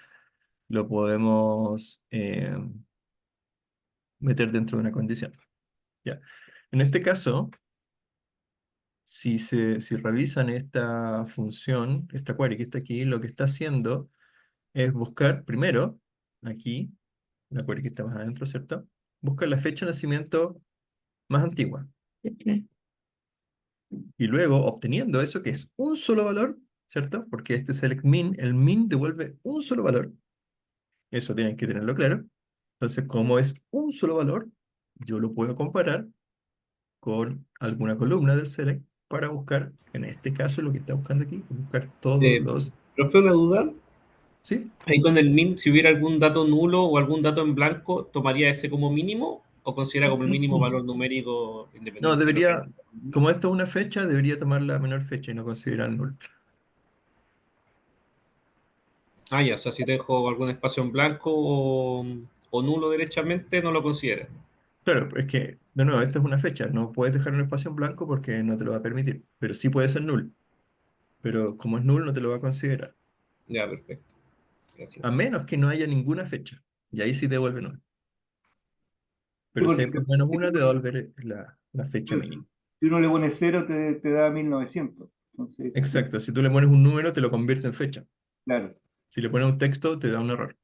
Speaker 1: lo podemos meter dentro de una condición. Ya. En este caso, si revisan esta función, esta query que está aquí, lo que está haciendo es buscar primero, aquí, la query que está más adentro, ¿cierto? Busca la fecha de nacimiento más antigua. Y luego, obteniendo eso, que es un solo valor, ¿cierto? Porque este select min, el min devuelve un solo valor. Eso tienen que tenerlo claro. Entonces, como es un solo valor, yo lo puedo comparar con alguna columna del select para buscar, en este caso, lo que está buscando aquí, buscar todos
Speaker 4: Eh,
Speaker 1: los...
Speaker 4: Profe, una duda.
Speaker 1: ¿Sí?
Speaker 4: Ahí con el min, si hubiera algún dato nulo o algún dato en blanco, ¿tomaría ese como mínimo o considera como el mínimo valor numérico
Speaker 1: No,
Speaker 4: independiente de lo que haya?
Speaker 1: debería, como esto es una fecha, debería tomar la menor fecha y no considerar null.
Speaker 4: Ah, ya, o sea, si dejo algún espacio en blanco o nulo derechamente, no lo considera.
Speaker 1: Claro, es que, de nuevo, esto es una fecha, no puedes dejar un espacio en blanco porque no te lo va a permitir, pero sí puede ser null, pero como es null no te lo va a considerar,
Speaker 4: Ya, perfecto.
Speaker 1: a
Speaker 4: Gracias.
Speaker 1: menos que no haya ninguna fecha, y ahí sí devuelve null,
Speaker 2: Sí,
Speaker 1: pero si
Speaker 2: porque
Speaker 1: hay por menos
Speaker 2: si,
Speaker 1: una, te devuelve la fecha mínima.
Speaker 2: si uno le pone cero, te da 1900. Entonces,
Speaker 1: Exacto, si tú le pones un número, te lo convierte en fecha.
Speaker 2: claro.
Speaker 1: Si le pones un texto, te da un error.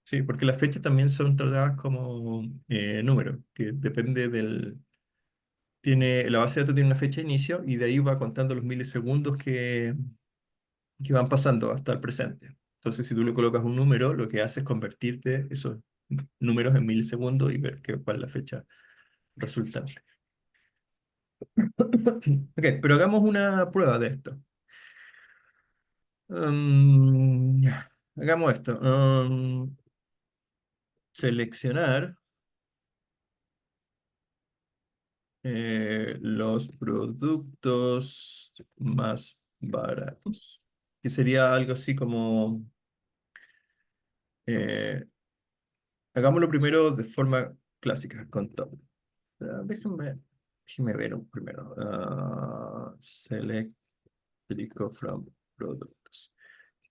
Speaker 1: Sí, porque las fechas también son tratadas como números, que depende la base de datos tiene una fecha de inicio y de ahí va contando los milisegundos que van pasando hasta el presente. Entonces, si tú le colocas un número, lo que hace es convertirte esos números en milisegundos y ver cuál es la fecha resultante. Ok, pero hagamos una prueba de esto. Hagamos esto. Seleccionar los productos más baratos. Que sería algo así como... eh, hagámoslo primero de forma clásica, con top. Déjenme ver un primero. Select, click from productos.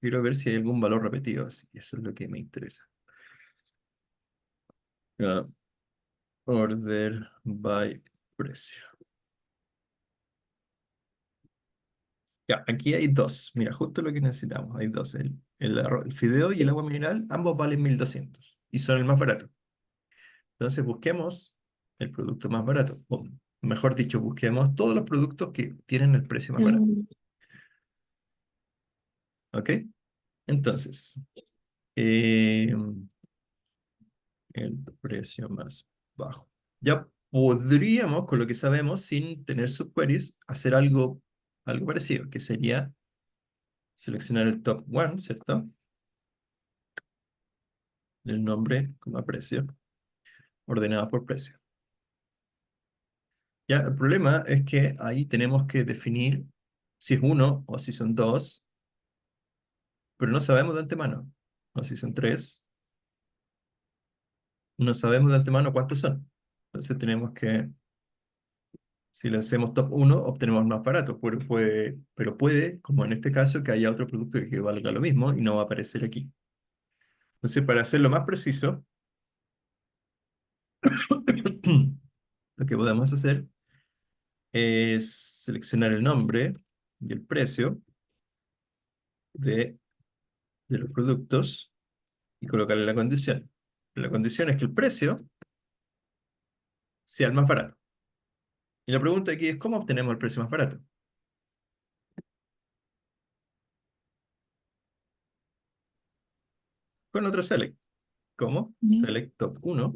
Speaker 1: Quiero ver si hay algún valor repetido, así. Eso es lo que me interesa. Ah, order by precio. Ya, aquí hay dos. Mira, justo lo que necesitamos. Hay dos. El fideo y el agua mineral, ambos valen 1.200 y son el más barato. Entonces busquemos el producto más barato. O mejor dicho, busquemos todos los productos que tienen el precio más barato.
Speaker 3: Mm,
Speaker 1: ¿Ok? Entonces, eh, el precio más bajo. Ya podríamos, con lo que sabemos, sin tener subqueries, hacer algo parecido, que sería seleccionar el top one, ¿cierto? El nombre como precio, ordenado por precio. Ya, el problema es que ahí tenemos que definir si es uno o si son dos, pero no sabemos de antemano. O si son tres, no sabemos de antemano cuántos son. Entonces tenemos que, si le hacemos top uno obtenemos más barato, pero puede, como en este caso, que haya otro producto que valga lo mismo y no va a aparecer aquí. Entonces, para hacerlo más preciso, lo que podemos hacer es seleccionar el nombre y el precio de, de los productos y colocarle la condición. La condición es que el precio sea el más barato. Y la pregunta aquí es, ¿cómo obtenemos el precio más barato? Con otro select. ¿Cómo?
Speaker 3: mm.
Speaker 1: Select top 1.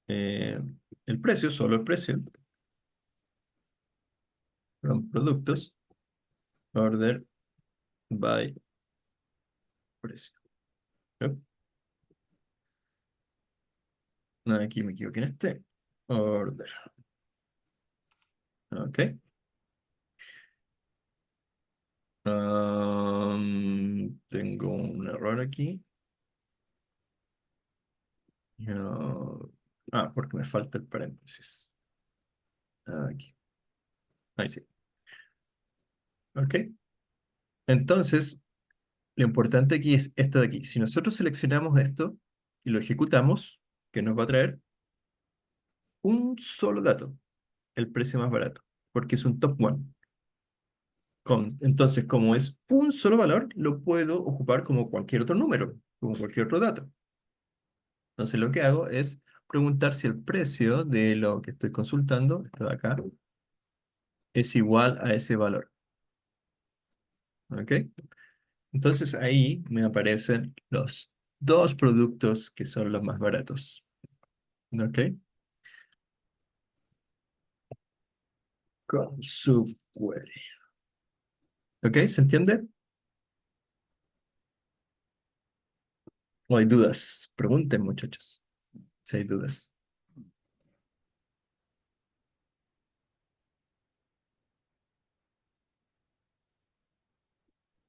Speaker 1: El precio, solo el precio. From productos. Order by precio. Yep. No, aquí me equivoqué en este. Order. Ok. Tengo un error aquí. Porque me falta el paréntesis. Aquí. Ahí sí. Ok. Entonces, lo importante aquí es esto de aquí. Si nosotros seleccionamos esto y lo ejecutamos, ¿qué nos va a traer? Un solo dato, el precio más barato, porque es un top one. Entonces, como es un solo valor, lo puedo ocupar como cualquier otro número, como cualquier otro dato. Entonces, lo que hago es preguntar si el precio de lo que estoy consultando, esto de acá, es igual a ese valor. ¿Ok? Entonces, ahí me aparecen los dos productos que son los más baratos. ¿Ok? Con subquery. ¿Ok? ¿Se entiende? ¿O hay dudas? Pregunten, muchachos, si hay dudas.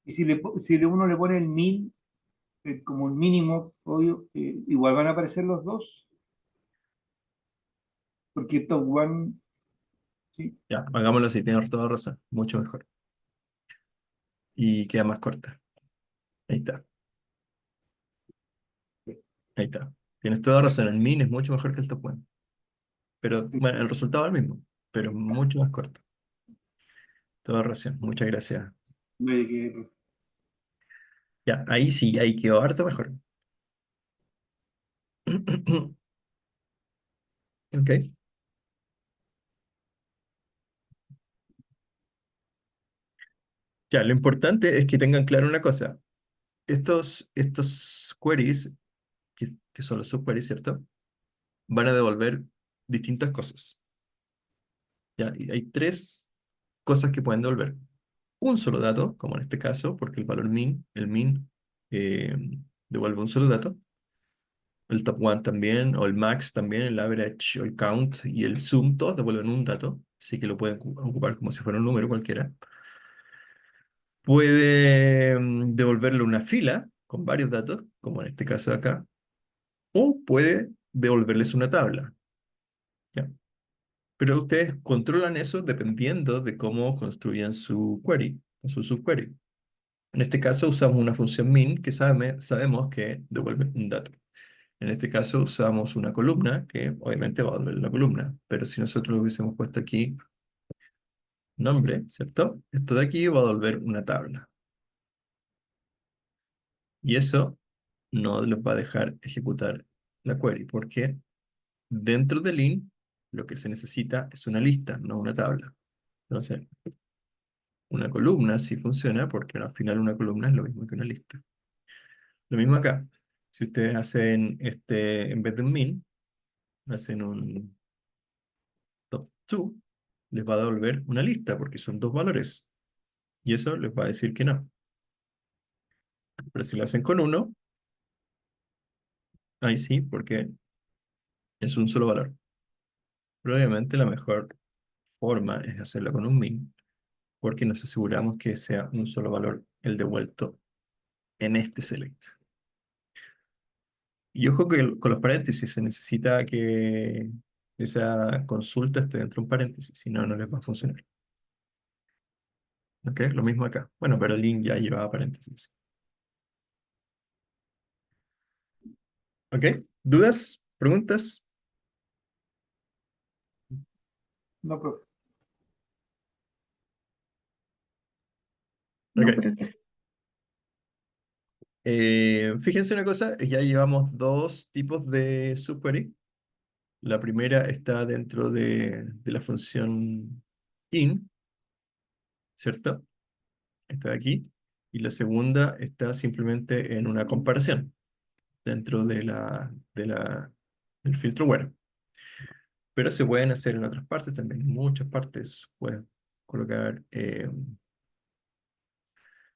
Speaker 2: Y si uno le pone el 1000 como un mínimo, obvio, igual van a aparecer los dos, porque top one, sí,
Speaker 1: Ya, hagámoslo así, tienes toda razón. Mucho mejor. Y queda más corta. Ahí está. Ahí está. Tienes toda razón. El min es mucho mejor que el top one. Pero, bueno, el resultado es el mismo, pero mucho más corto. Toda razón. Muchas gracias.
Speaker 2: de que
Speaker 1: Ya, ahí sí, ahí quedó harto mejor. Ok. Ya, lo importante es que tengan claro una cosa. Estos queries, que son los subqueries, ¿cierto? Van a devolver distintas cosas. ¿Ya? Y hay tres cosas que pueden devolver. Un solo dato, como en este caso, porque el min, eh, devuelve un solo dato. El top one también, o el max también, el average, o el count y el sum, todos devuelven un dato. Así que lo pueden ocupar como si fuera un número cualquiera. Puede devolverle una fila con varios datos, como en este caso de acá, o puede devolverles una tabla. ¿Ya? Pero ustedes controlan eso dependiendo de cómo construyan su query o su subquery. En este caso usamos una función min que sabemos que devuelve un dato. En este caso usamos una columna que obviamente va a devolver la columna, pero si nosotros le hubiésemos puesto aquí nombre, ¿cierto? Esto de aquí va a devolver una tabla. Y eso no les va a dejar ejecutar la query, porque dentro del in lo que se necesita es una lista, no una tabla. Entonces, una columna sí funciona porque al final una columna es lo mismo que una lista. Lo mismo acá. Si ustedes hacen en vez de un min, hacen un top 2, les va a devolver una lista porque son dos valores. Y eso les va a decir que no. Pero si lo hacen con uno, ahí sí, porque es un solo valor. Pero obviamente la mejor forma es hacerlo con un min, porque nos aseguramos que sea un solo valor el devuelto en este select. Y ojo que con los paréntesis se necesita que esa consulta esté dentro de un paréntesis, si no, no les va a funcionar. ¿Ok? Lo mismo acá. Bueno, pero el link ya llevaba paréntesis. ¿Ok? ¿Dudas? ¿Preguntas?
Speaker 2: No, profe.
Speaker 3: No,
Speaker 1: Ok.
Speaker 3: profe.
Speaker 1: Fíjense una cosa, ya llevamos dos tipos de subquery. La primera está dentro de la función in, ¿cierto? Está aquí. Y la segunda está simplemente en una comparación dentro del filtro where. Pero se pueden hacer en otras partes también, en muchas partes. Pueden colocar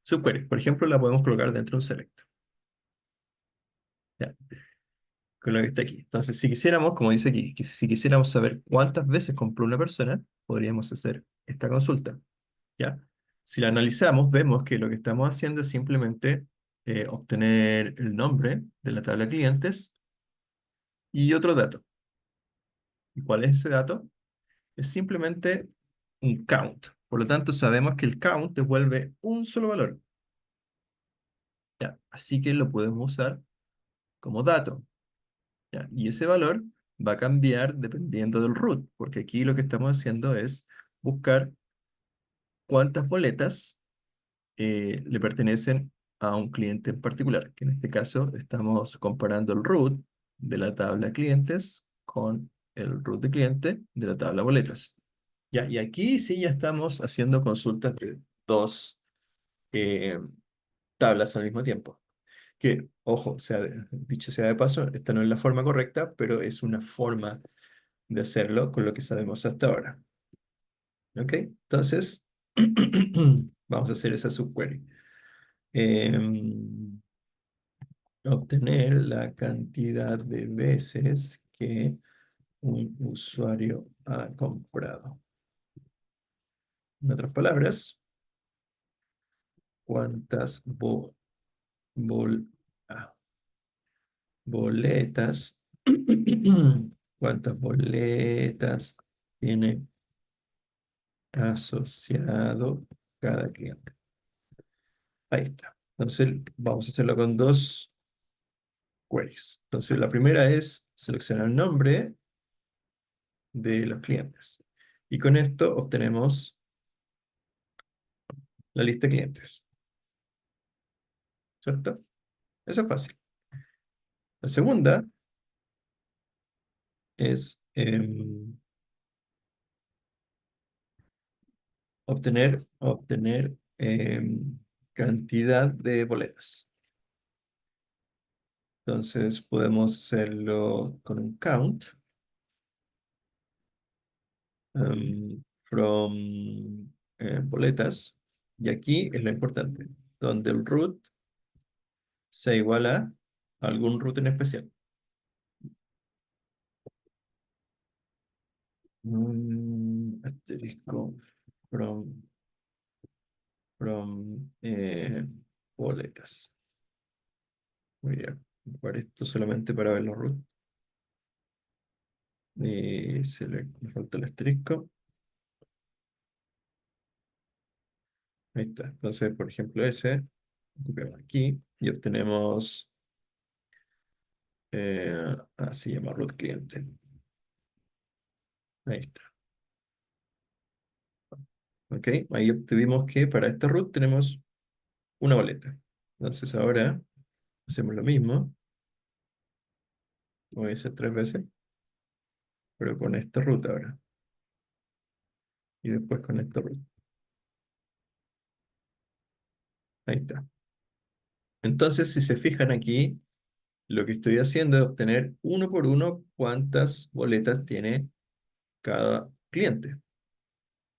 Speaker 1: subquery. Por ejemplo, la podemos colocar dentro de un select. Ya, con lo que está aquí. Entonces, si quisiéramos, como dice aquí, que si quisiéramos saber cuántas veces compró una persona, podríamos hacer esta consulta. ¿Ya? Si la analizamos, vemos que lo que estamos haciendo es simplemente obtener el nombre de la tabla de clientes y otro dato. ¿Y cuál es ese dato? Es simplemente un count. Por lo tanto, sabemos que el count devuelve un solo valor. ¿Ya? Así que lo podemos usar como dato. ¿Ya? Y ese valor va a cambiar dependiendo del root, porque aquí lo que estamos haciendo es buscar cuántas boletas le pertenecen a un cliente en particular, que en este caso estamos comparando el root de la tabla clientes con el root de cliente de la tabla boletas. Ya, y aquí sí ya estamos haciendo consultas de dos eh, tablas al mismo tiempo. Que, ojo, dicho sea de paso, esta no es la forma correcta, pero es una forma de hacerlo con lo que sabemos hasta ahora. ¿Ok? Entonces, vamos a hacer esa subquery. Em, Obtener la cantidad de veces que un usuario ha comprado. En otras palabras, cuántas bol- ah, boletas, cuántas boletas tiene asociado cada cliente. Ahí está. Entonces, vamos a hacerlo con dos queries. Entonces, la primera es seleccionar el nombre de los clientes. Y con esto obtenemos la lista de clientes, ¿cierto? Eso es fácil. La segunda es obtener cantidad de boletas. Entonces podemos hacerlo con un count. From boletas. Y aquí es lo importante, donde el root sea igual a algún root en especial. Asterisco from boletas. Voy a ocupar esto solamente para ver los root. Y me falta el asterisco. Ahí está. Entonces, por ejemplo, ese, copiamos aquí y obtenemos, así llama root cliente. Ahí está. Ok, ahí obtuvimos que para esta root tenemos una boleta. Entonces ahora hacemos lo mismo. Voy a hacer 3 veces, pero con esta root ahora. Y después con esta root. Ahí está. Entonces, si se fijan aquí, lo que estoy haciendo es obtener uno por uno cuántas boletas tiene cada cliente.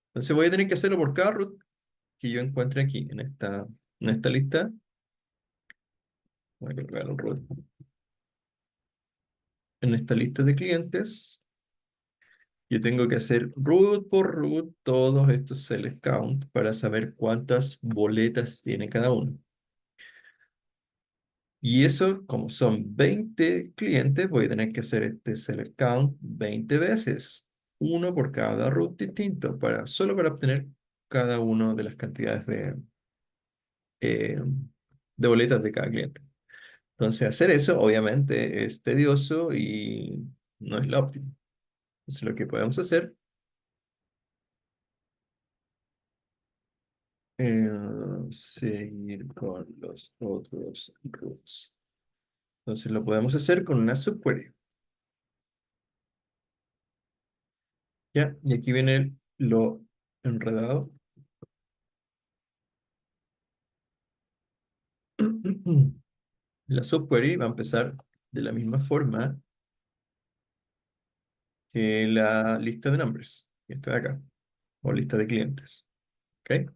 Speaker 1: Entonces voy a tener que hacerlo por cada root que yo encuentre aquí, en esta lista. Voy a colocar el root. En esta lista de clientes, yo tengo que hacer root por root todos estos select count para saber cuántas boletas tiene cada uno. Y eso, como son 20 clientes, voy a tener que hacer este select count 20 veces. Uno por cada root distinto, solo para obtener cada una de las cantidades eh, de boletas de cada cliente. Entonces, hacer eso obviamente es tedioso y no es lo óptimo. Entonces, lo que podemos hacer seguir con los otros roots. Entonces lo podemos hacer con una subquery. ¿Ya? Y aquí viene lo enredado. La subquery va a empezar de la misma forma que la lista de nombres, que está de acá, o lista de clientes. ¿Ok?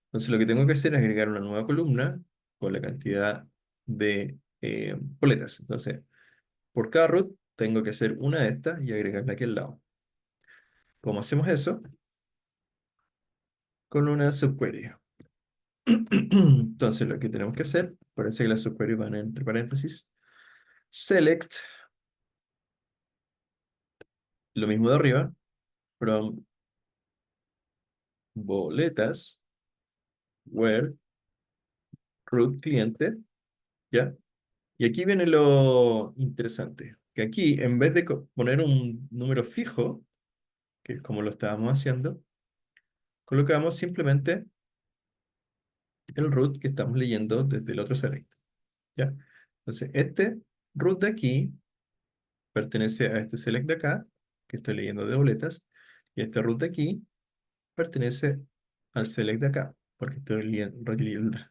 Speaker 1: Entonces lo que tengo que hacer es agregar una nueva columna con la cantidad de boletas. Entonces, por cada root tengo que hacer una de estas y agregarla aquí al lado. ¿Cómo hacemos eso? Con una subquery. Entonces lo que tenemos que hacer, parece que las subqueries van entre paréntesis, select, lo mismo de arriba, from boletas, where root cliente, ¿ya? Y aquí viene lo interesante, que aquí en vez de poner un número fijo, que es como lo estábamos haciendo, colocamos simplemente el root que estamos leyendo desde el otro select, ¿ya? Entonces este root de aquí pertenece a este select de acá, que estoy leyendo de boletas, y este root de aquí pertenece al select de acá, porque estoy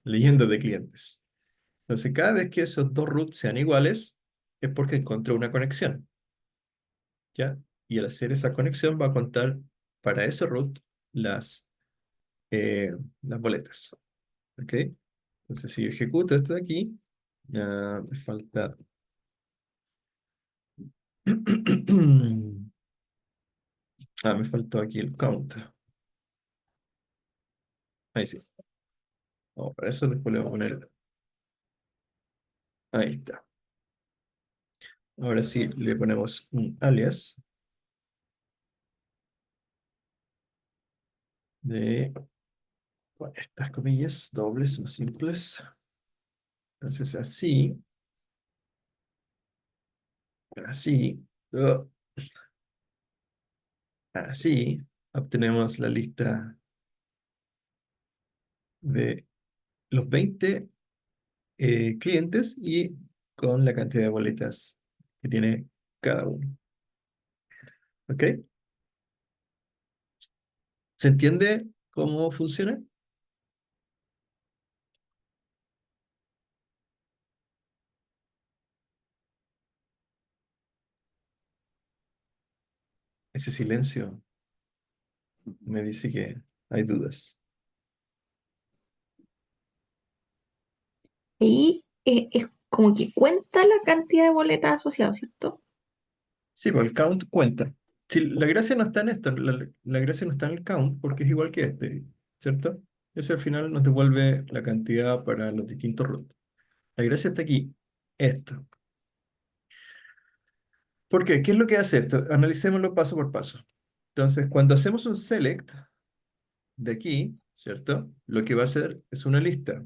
Speaker 1: leyendo de clientes. Entonces, cada vez que esos dos roots sean iguales, es porque encontré una conexión, ¿ya? Y al hacer esa conexión va a contar para ese root las, las boletas, ¿ok? Entonces, si yo ejecuto esto de aquí, ya me falta... me faltó aquí el count. Ahí sí. Para eso después le voy a poner... Ahí está. Ahora sí, le ponemos un alias de con estas comillas dobles o simples. Entonces así, uh, así obtenemos la lista de los 20 clientes y con la cantidad de boletas que tiene cada uno. ¿Ok? ¿Se entiende cómo funciona? Ese silencio me dice que hay dudas.
Speaker 3: Y es como que cuenta la cantidad de boletas asociadas, ¿cierto?
Speaker 1: Sí, pues el count cuenta. Sí, la gracia no está en esto, la gracia no está en el count porque es igual que este, ¿cierto? Ese al final nos devuelve la cantidad para los distintos roots. La gracia está aquí, esto. ¿Por qué? ¿Qué es lo que hace esto? Analicémoslo paso por paso. Entonces, cuando hacemos un select de aquí, ¿cierto? Lo que va a hacer es una lista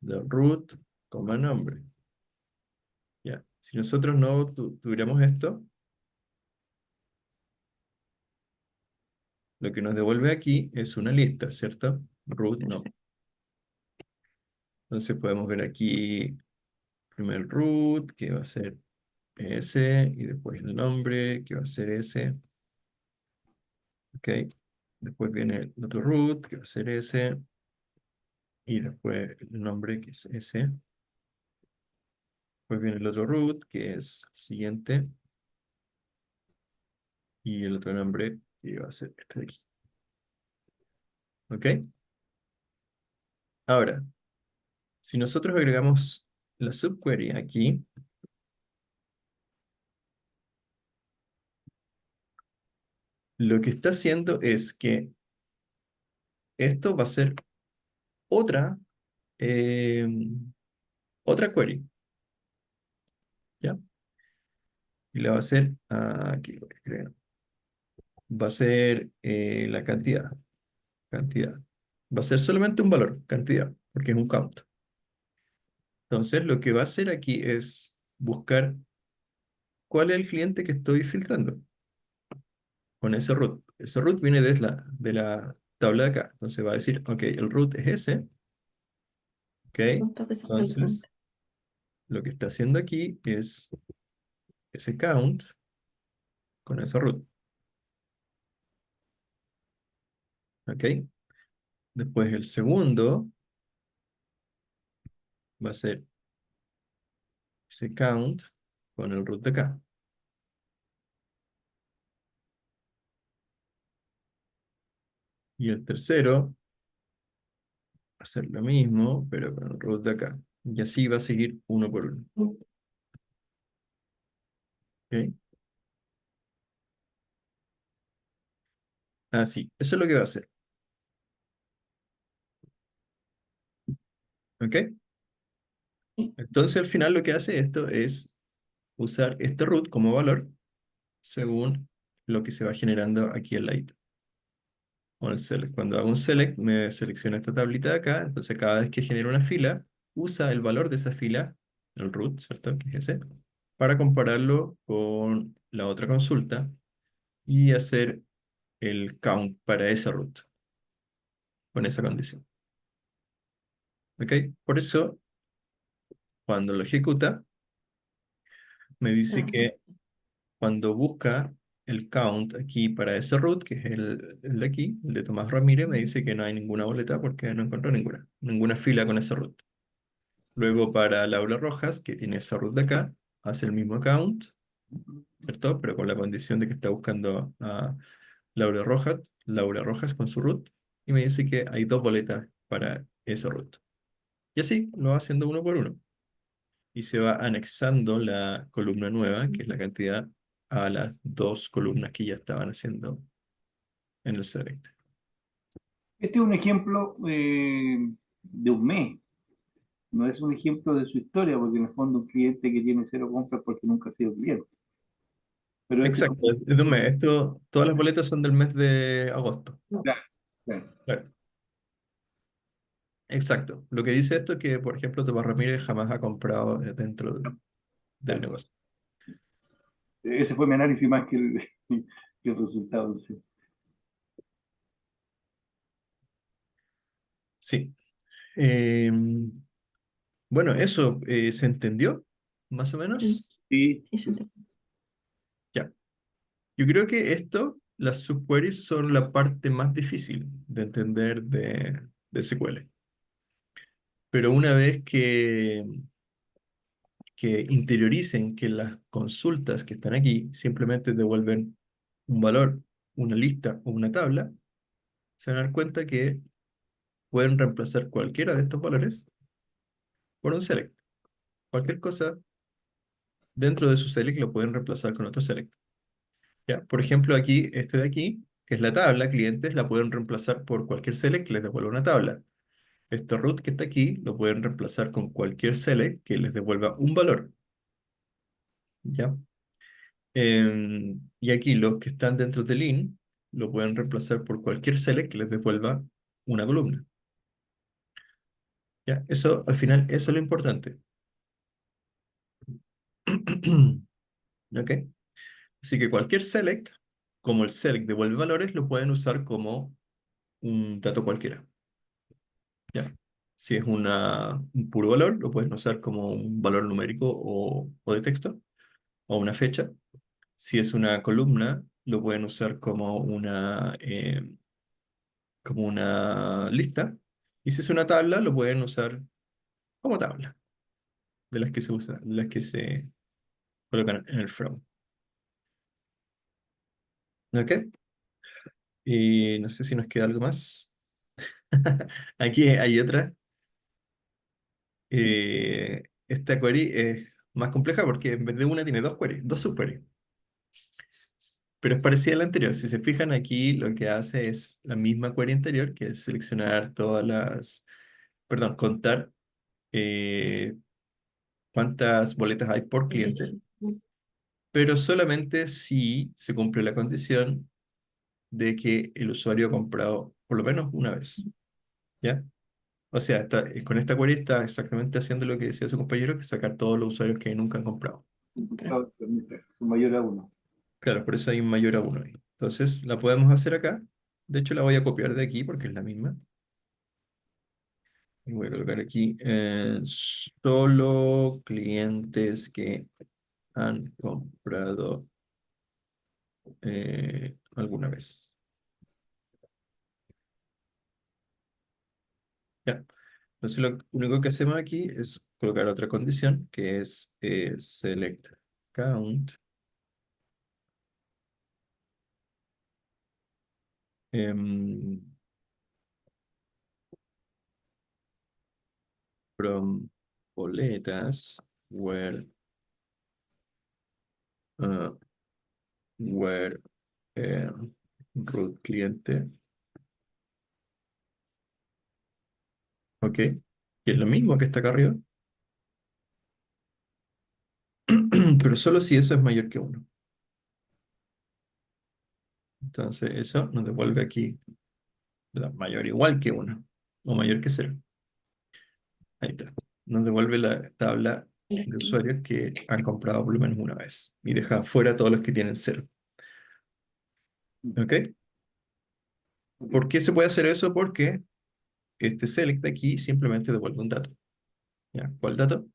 Speaker 1: de root, nombre. Ya. Si nosotros no tuviéramos esto, lo que nos devuelve aquí es una lista, ¿cierto? Root no. Entonces podemos ver aquí primer root, que va a ser ese, y después el nombre, que va a ser ese. ¿Ok? Después viene el otro root, que va a ser ese, y después el nombre, que es ese. Después viene el otro root, que es el siguiente, y el otro nombre, que va a ser este de aquí. ¿Ok? Ahora, si nosotros agregamos la subquery aquí, lo que está haciendo es que esto va a ser otra, eh, otra query, ¿ya? Y la va a hacer, aquí lo que creo, va a ser la cantidad. Va a ser solamente un valor, cantidad, porque es un count. Entonces, lo que va a hacer aquí es buscar cuál es el cliente que estoy filtrando con ese root. Ese root viene de la tabla de acá. Entonces va a decir, ok, el root es ese. Ok,
Speaker 3: ¿Cuántas veces
Speaker 1: entonces
Speaker 3: pregunta?
Speaker 1: lo que está haciendo aquí es ese count con ese root. Ok, después el segundo va a ser ese count con el root de acá. Y el tercero va a ser lo mismo, pero con el root de acá. Y así va a seguir uno por uno. ¿Ok? Así, eso es lo que va a hacer. ¿Ok? Entonces al final lo que hace esto es usar este root como valor según lo que se va generando aquí al ladito. Con el select. Cuando hago un select, me selecciona esta tablita de acá. Entonces, cada vez que genero una fila, usa el valor de esa fila, el root, ¿cierto? Que es ese, para compararlo con la otra consulta y hacer el count para ese root, con esa condición. ¿Ok? Por eso, cuando lo ejecuta, me dice
Speaker 3: Ah,
Speaker 1: que cuando busca el count aquí para ese root, que es el de aquí, el de Tomás Ramírez, me dice que no hay ninguna boleta porque no encontró ninguna fila con ese root. Luego para Laura Rojas, que tiene esa root de acá, hace el mismo count, ¿cierto? Pero con la condición de que está buscando a Laura Rojas con su root, y me dice que hay dos boletas para ese root. Y así lo va haciendo uno por uno. Y se va anexando la columna nueva, que es la cantidad, a las dos columnas que ya estaban haciendo en el select.
Speaker 2: Este es un ejemplo de un mes, no es un ejemplo de su historia, porque en el fondo un cliente que tiene cero compras porque nunca ha sido cliente. Pero este
Speaker 1: Exacto, es de un mes. Todas las boletas son del mes de agosto.
Speaker 2: claro, claro,
Speaker 1: Claro. Exacto. Lo que dice esto es que, por ejemplo, Tomás Ramírez jamás ha comprado dentro del
Speaker 2: claro.
Speaker 1: negocio.
Speaker 2: Ese fue mi análisis más que que el resultado en sí.
Speaker 1: Sí. Eh, bueno, eso se entendió, más o
Speaker 3: sí,
Speaker 1: menos.
Speaker 2: Sí,
Speaker 3: sí, se entiende.
Speaker 1: Ya. Yo creo que esto, las subqueries son la parte más difícil de entender de SQL. Pero una vez que interioricen que las consultas que están aquí simplemente devuelven un valor, una lista o una tabla, se van a dar cuenta que pueden reemplazar cualquiera de estos valores por un select. Cualquier cosa dentro de su select lo pueden reemplazar con otro select. ¿Ya? Por ejemplo, aquí, este de aquí, que es la tabla, clientes, la pueden reemplazar por cualquier select que les devuelva una tabla. Este root que está aquí lo pueden reemplazar con cualquier select que les devuelva un valor. ¿Ya? Y aquí los que están dentro del in lo pueden reemplazar por cualquier select que les devuelva una columna. ¿Ya? Eso, al final, eso es lo importante. ¿Ok? Así que cualquier select, como el select devuelve valores, lo pueden usar como un dato cualquiera. ¿Ya? Si es un puro valor, lo pueden usar como un valor numérico o de texto, o una fecha. Si es una columna, lo pueden usar como una lista. Y si es una tabla, lo pueden usar como tabla, de las que se usan, de las que se colocan en el from. ¿Ok? Y no sé si nos queda algo más. Aquí hay otra. Esta query es más compleja porque en vez de una tiene dos queries, dos subqueries. Pero es parecida a la anterior. Si se fijan aquí, lo que hace es la misma query anterior, que es seleccionar perdón, contar eh, cuántas boletas hay por cliente, pero solamente si se cumple la condición de que el usuario ha comprado por lo menos una vez. ¿Ya? O sea, con esta query está exactamente haciendo lo que decía su compañero, que es sacar todos los usuarios que nunca han comprado.
Speaker 2: Su mayor a 1.
Speaker 1: Claro, por eso hay un mayor a uno ahí. Entonces, la podemos hacer acá. De hecho, la voy a copiar de aquí porque es la misma. Y voy a colocar aquí solo clientes que han comprado alguna vez. Ya. Entonces, lo único que hacemos aquí es colocar otra condición que es select count em, from boletas uh, where root cliente. Ok. Que es lo mismo que está acá arriba. Pero solo si eso es mayor que uno. Entonces eso nos devuelve aquí mayor igual que uno. O mayor que cero. Ahí está. Nos devuelve la tabla de usuarios que han comprado por lo menos una vez. Y deja fuera todos los que tienen cero. ¿Ok? ¿Por qué se puede hacer eso? Porque este select aquí simplemente devuelve un dato. ¿Ya? ¿Cuál dato?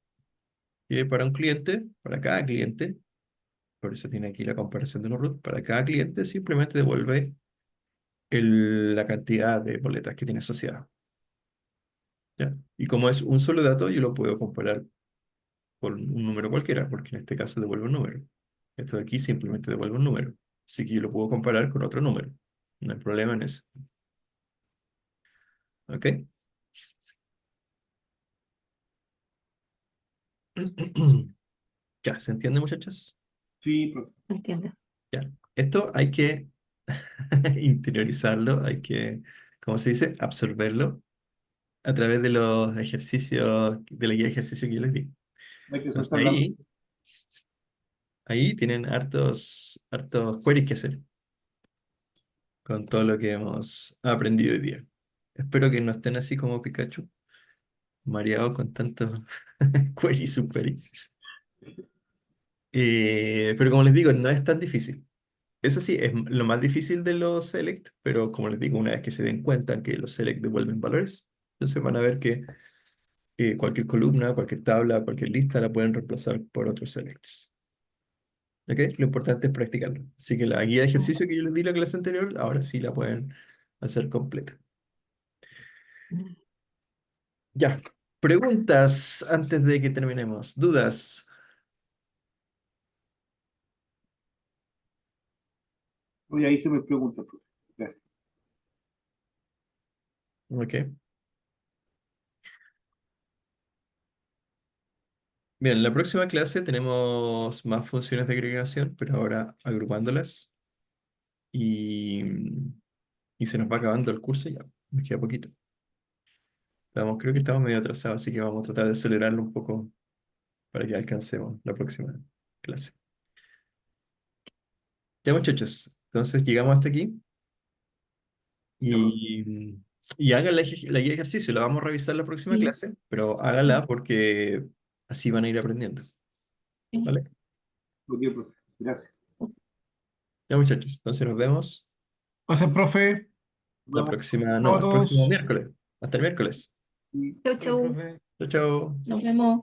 Speaker 1: Que para un cliente, para cada cliente, por eso tiene aquí la comparación de los root, para cada cliente simplemente devuelve la cantidad de boletas que tiene asociada. ¿Ya? Y como es un solo dato, yo lo puedo comparar con un número cualquiera, porque en este caso devuelve un número. Esto de aquí simplemente devuelve un número. Así que yo lo puedo comparar con otro número. No hay problema en eso. ¿Ok? Ya, ¿se entiende, muchachos?
Speaker 2: Sí, profe.
Speaker 3: Entiendo.
Speaker 1: Ya. Esto hay que interiorizarlo, hay que, ¿cómo se dice? Absorberlo a través de los ejercicios, de la guía de ejercicio que yo les di.
Speaker 2: Hay que
Speaker 1: Entonces
Speaker 2: soltar la mente.
Speaker 1: ahí tienen hartos queries que hacer con todo lo que hemos aprendido hoy día. Espero que no estén así como Pikachu, mareados con tantos queries, subqueries. Pero como les digo, no es tan difícil. Eso sí, es lo más difícil de los select, pero como les digo, una vez que se den cuenta que los select devuelven valores, entonces van a ver que cualquier columna, cualquier tabla, cualquier lista la pueden reemplazar por otros selects. ¿Ok? Lo importante es practicarlo. Así que la guía de ejercicio que yo les di la clase anterior, ahora sí la pueden hacer completa. Ya. Preguntas antes de que terminemos. ¿Dudas?
Speaker 2: Oye, ahí se me pregunta, profe. Gracias.
Speaker 1: Ok. Bien, en la próxima clase tenemos más funciones de agregación, pero ahora agrupándolas. Y, y se nos va acabando el curso ya. Nos queda poquito. Creo que estamos medio atrasados, así que vamos a tratar de acelerarlo un poco para que alcancemos la próxima clase. Ya, muchachos, entonces llegamos hasta aquí
Speaker 2: Ya, profe.
Speaker 1: y hagan la guía de ejercicio. La vamos a revisar la próxima
Speaker 3: Sí,
Speaker 1: clase, pero háganla porque así van a ir aprendiendo.
Speaker 3: sí.
Speaker 1: ¿Vale?
Speaker 2: Ok, profe. Gracias.
Speaker 1: Ya, muchachos, entonces nos vemos
Speaker 5: Gracias, profe.
Speaker 2: Nos
Speaker 1: la
Speaker 2: vemos.
Speaker 1: próxima,
Speaker 5: Chao
Speaker 1: no,
Speaker 5: a
Speaker 1: el próximo
Speaker 5: todos.
Speaker 1: miércoles. Hasta el miércoles.
Speaker 2: Y
Speaker 3: Chau,
Speaker 5: Chao,
Speaker 3: chau.
Speaker 5: profe.
Speaker 1: Chao, chao.
Speaker 3: Nos vemos.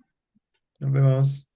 Speaker 1: Nos vemos.